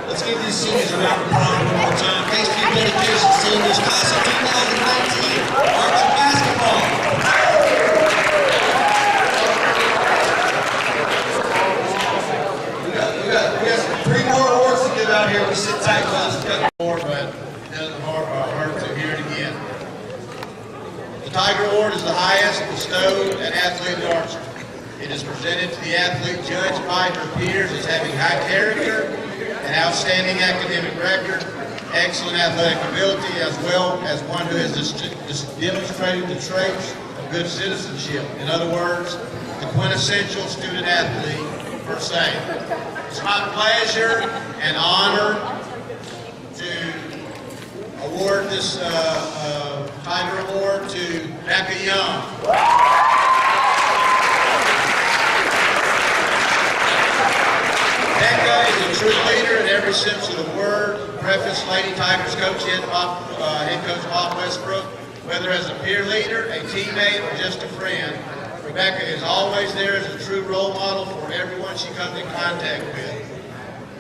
Let's give these seniors a round of applause one more time. Thanks for your dedication, seniors. Class of 2019, Archer basketball. We got 3 more awards to give out here. We sit tight, guys. But it doesn't hurt to hear it again. The Tiger Award is the highest bestowed an athlete in archery. It is presented to the athlete judged by her peers as having high character, an outstanding academic record, excellent athletic ability, as well as one who has demonstrated the traits of good citizenship. In other words, the quintessential student athlete per se. It's my pleasure and honor to award this Tiger Award to Becca Young. Becca is a true leader in every sense of the word. Preface Lady Tigers coach, head coach Bob Westbrook. Whether as a peer leader, a teammate, or just a friend, Rebecca is always there as a true role model for everyone she comes in contact with.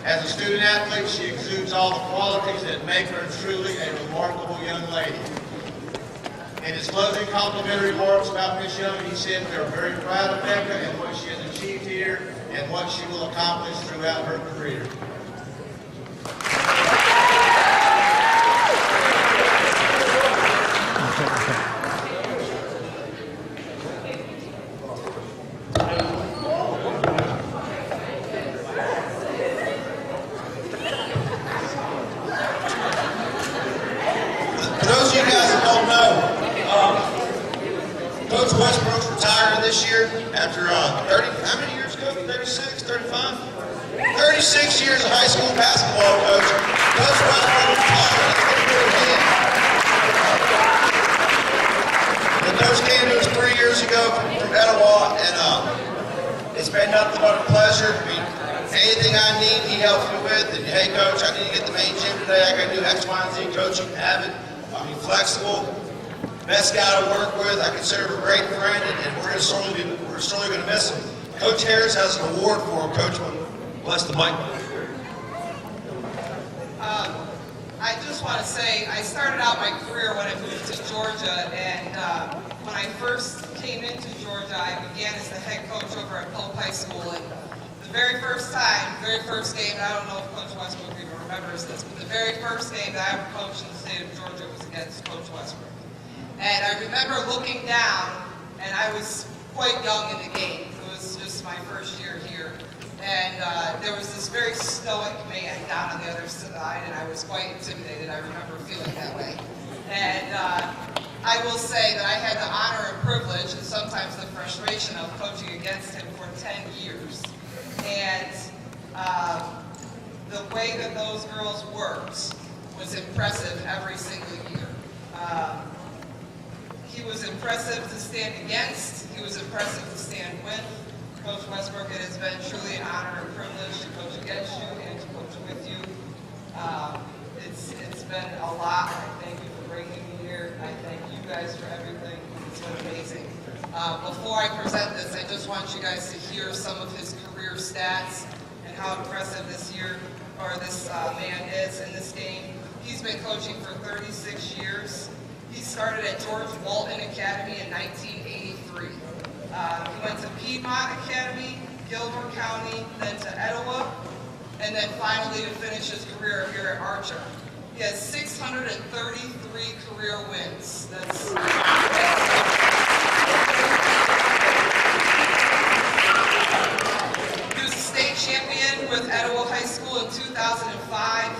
As a student athlete, she exudes all the qualities that make her truly a remarkable young lady. In his closing complimentary remarks about Miss Young, he said, "We are very proud of Becca and what she has achieved here and what she will accomplish throughout her career." After 30, how many years ago? 36, 35? 36 years of high school basketball coach. Coach Westbrook retired. And Coach Cannon was 3 years ago from Etowah, and it's been nothing but a pleasure. I mean, anything I need, he helps me with. And hey, Coach, I need to get the main gym today. I got to do X, Y, and Z. Coach, you can have it. I mean, flexible. Best guy to work with. I consider him a great friend, and we're sorely going to miss him. Coach Harris has an award for him. Coach, bless the mic. I just want to say, I started out my career when I moved to Georgia, and when I first came into Georgia, I began as the head coach over at Pope High School, and the very first game, and I don't know if Coach Westbrook even remembers this, but the very first game that I ever coached in the state of Georgia was against Coach Westbrook. And I remember looking down, and I was quite young in the game. It was just my first year here. And there was this very stoic man down on the other side, and I was quite intimidated. I remember feeling that way. And I will say that I had the honor and privilege, and sometimes the frustration of coaching against him for 10 years. And the way that those girls worked was impressive every single year. He was impressive to stand against. He was impressive to stand with. Coach Westbrook, it has been truly an honor and privilege to coach against you and to coach with you. It's been a lot. I thank you for bringing me here. I thank you guys for everything. It's been amazing. Before I present this, I just want you guys to hear some of his career stats and how impressive this man is in this game. He's been coaching for 36 years. He started at George Walton Academy in 1983. He went to Piedmont Academy, Gilbert County, then to Etowah, and then finally to finish his career here at Archer. He has 633 career wins. He was a state champion with Etowah High School in 2005.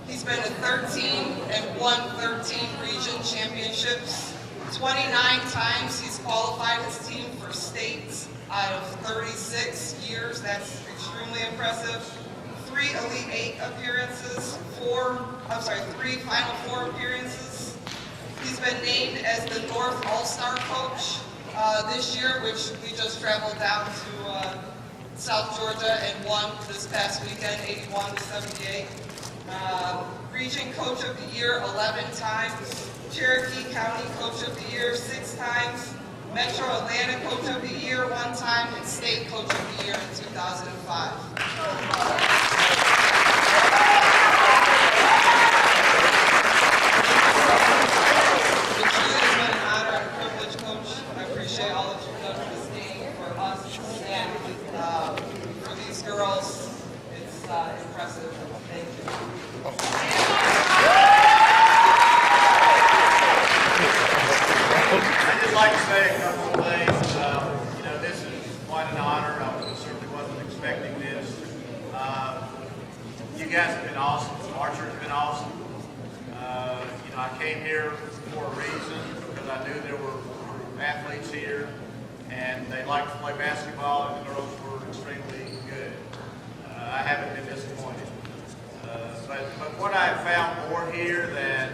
He's been to 13 and won 13 region championships. 29 times he's qualified his team for states out of 36 years. That's extremely impressive. 3 Elite 8 appearances, 3 Final Four appearances. He's been named as the North All-Star Coach this year, which we just traveled down to South Georgia and won this past weekend, 81-78. Region Coach of the Year 11 times, Cherokee County Coach of the Year 6 times, Metro Atlanta Coach of the Year 1 time, and State Coach of the Year in 2005. It truly has been an honor and privilege, Coach. I appreciate all that you've done for this game, for us, and for these girls. It's impressive. Thank you. I'd just like to say a couple of things. This is quite an honor. I certainly wasn't expecting this. You guys have been awesome. Archer's been awesome. I came here for a reason because I knew there were athletes here and they liked to play basketball and the girls were extremely good. I haven't been disappointed. But what I have found more here than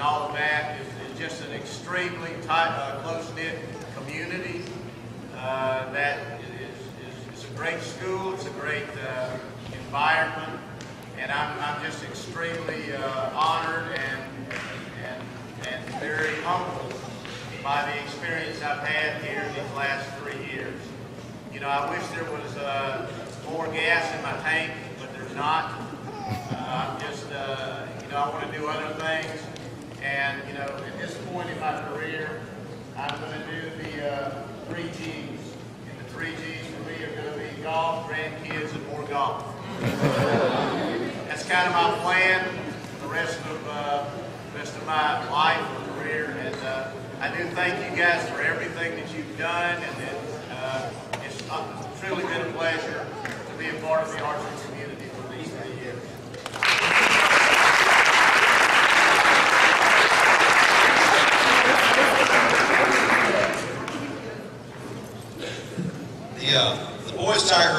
all of that is just an extremely tight, close-knit community that is a great school. It's a great environment, and I'm just extremely honored and very humbled by the experience I've had here these last 3 years. I wish there was more gas in my tank, but there's not. I'm just, I want to do other things. And, at this point in my career, I'm going to do the 3 Gs. And the 3 Gs for me are going to be golf, grandkids, and more golf. That's kind of my plan for the rest of my life or career. And I do thank you guys for everything that you've done. And it's truly been a pleasure to be a part of the Archer community for these 3 years.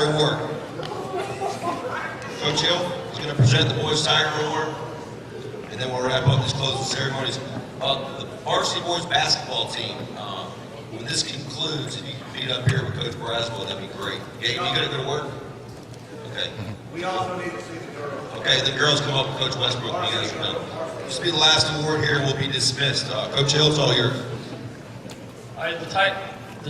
Tiger Award. Coach Hill is going to present the Boys Tiger Award, and then we'll wrap up this closing ceremonies. The varsity boys basketball team, when this concludes, if you can meet up here with Coach Braswell, that'd be great. Gabe, you gonna go to work? Okay. We also need to see the girls. Okay, the girls come up with Coach Westbrook when you guys are done. This will be the last award here, and we'll be dismissed. Coach Hill, it's all yours. All right, the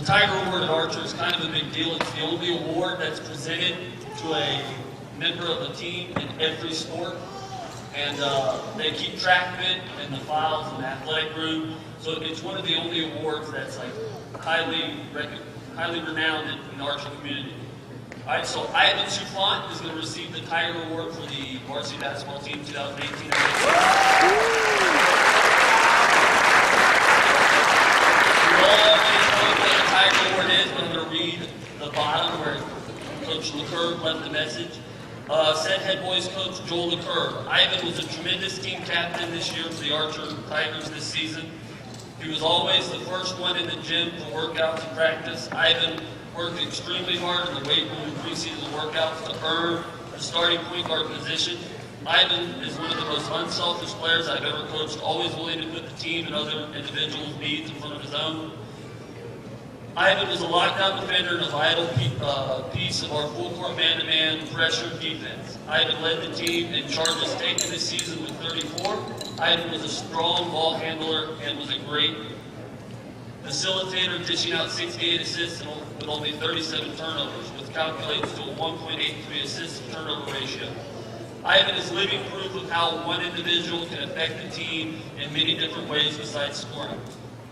Tiger Award at Archer is kind of a big deal. It's the only award that's presented to a member of the team in every sport. And they keep track of it in the files in the athletic room. So it's one of the only awards that's like highly renowned in the Archer community. All right, so Ivan Soufflant is going to receive the Tiger Award for the varsity basketball team 2018. The Tiger Award is, but I'm going to read the bottom where Coach LeCurve left the message. Said head boys coach Joel LeCurve. Ivan was a tremendous team captain this year for the Archer Tigers this season. He was always the first one in the gym for workouts and practice. Ivan worked extremely hard in the weight room and preseason workouts to earn the starting point guard position. Ivan is one of the most unselfish players I've ever coached, always willing to put the team and other individuals' needs in front of his own. Ivan was a lockdown defender and a vital piece of our full-court man-to-man pressure defense. Ivan led the team in charges taken this season with 34. Ivan was a strong ball handler and was a great facilitator, dishing out 68 assists with only 37 turnovers, which calculates to a 1.83 assist-to-turnover ratio. Ivan is living proof of how one individual can affect the team in many different ways besides scoring.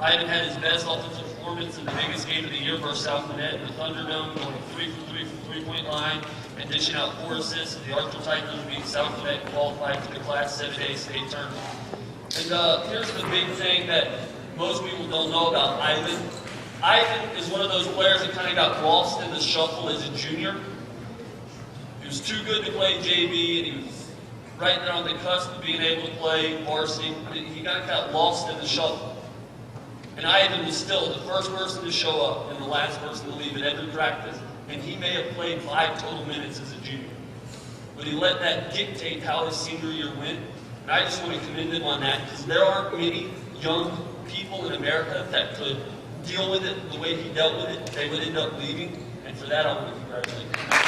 Ivan had his best offensive performance in the biggest game of the year versus South Gwinnett in the Thunderdome, going 3 for 3 from three-point line and dishing out 4 assists. The Archer Tigers beat South Gwinnett and qualified for the Class 7A state tournament. And here's the big thing that most people don't know about Ivan. Ivan is one of those players that kind of got lost in the shuffle as a junior. He was too good to play JV, and he was right there on the cusp of being able to play varsity. He kind of got lost in the shuffle. And Ivan was still the first person to show up and the last person to leave at every practice. And he may have played 5 total minutes as a junior. But he let that dictate how his senior year went. And I just want to commend him on that, because there aren't many young people in America that could deal with it the way he dealt with it. They would end up leaving. And for that, I want to congratulate him.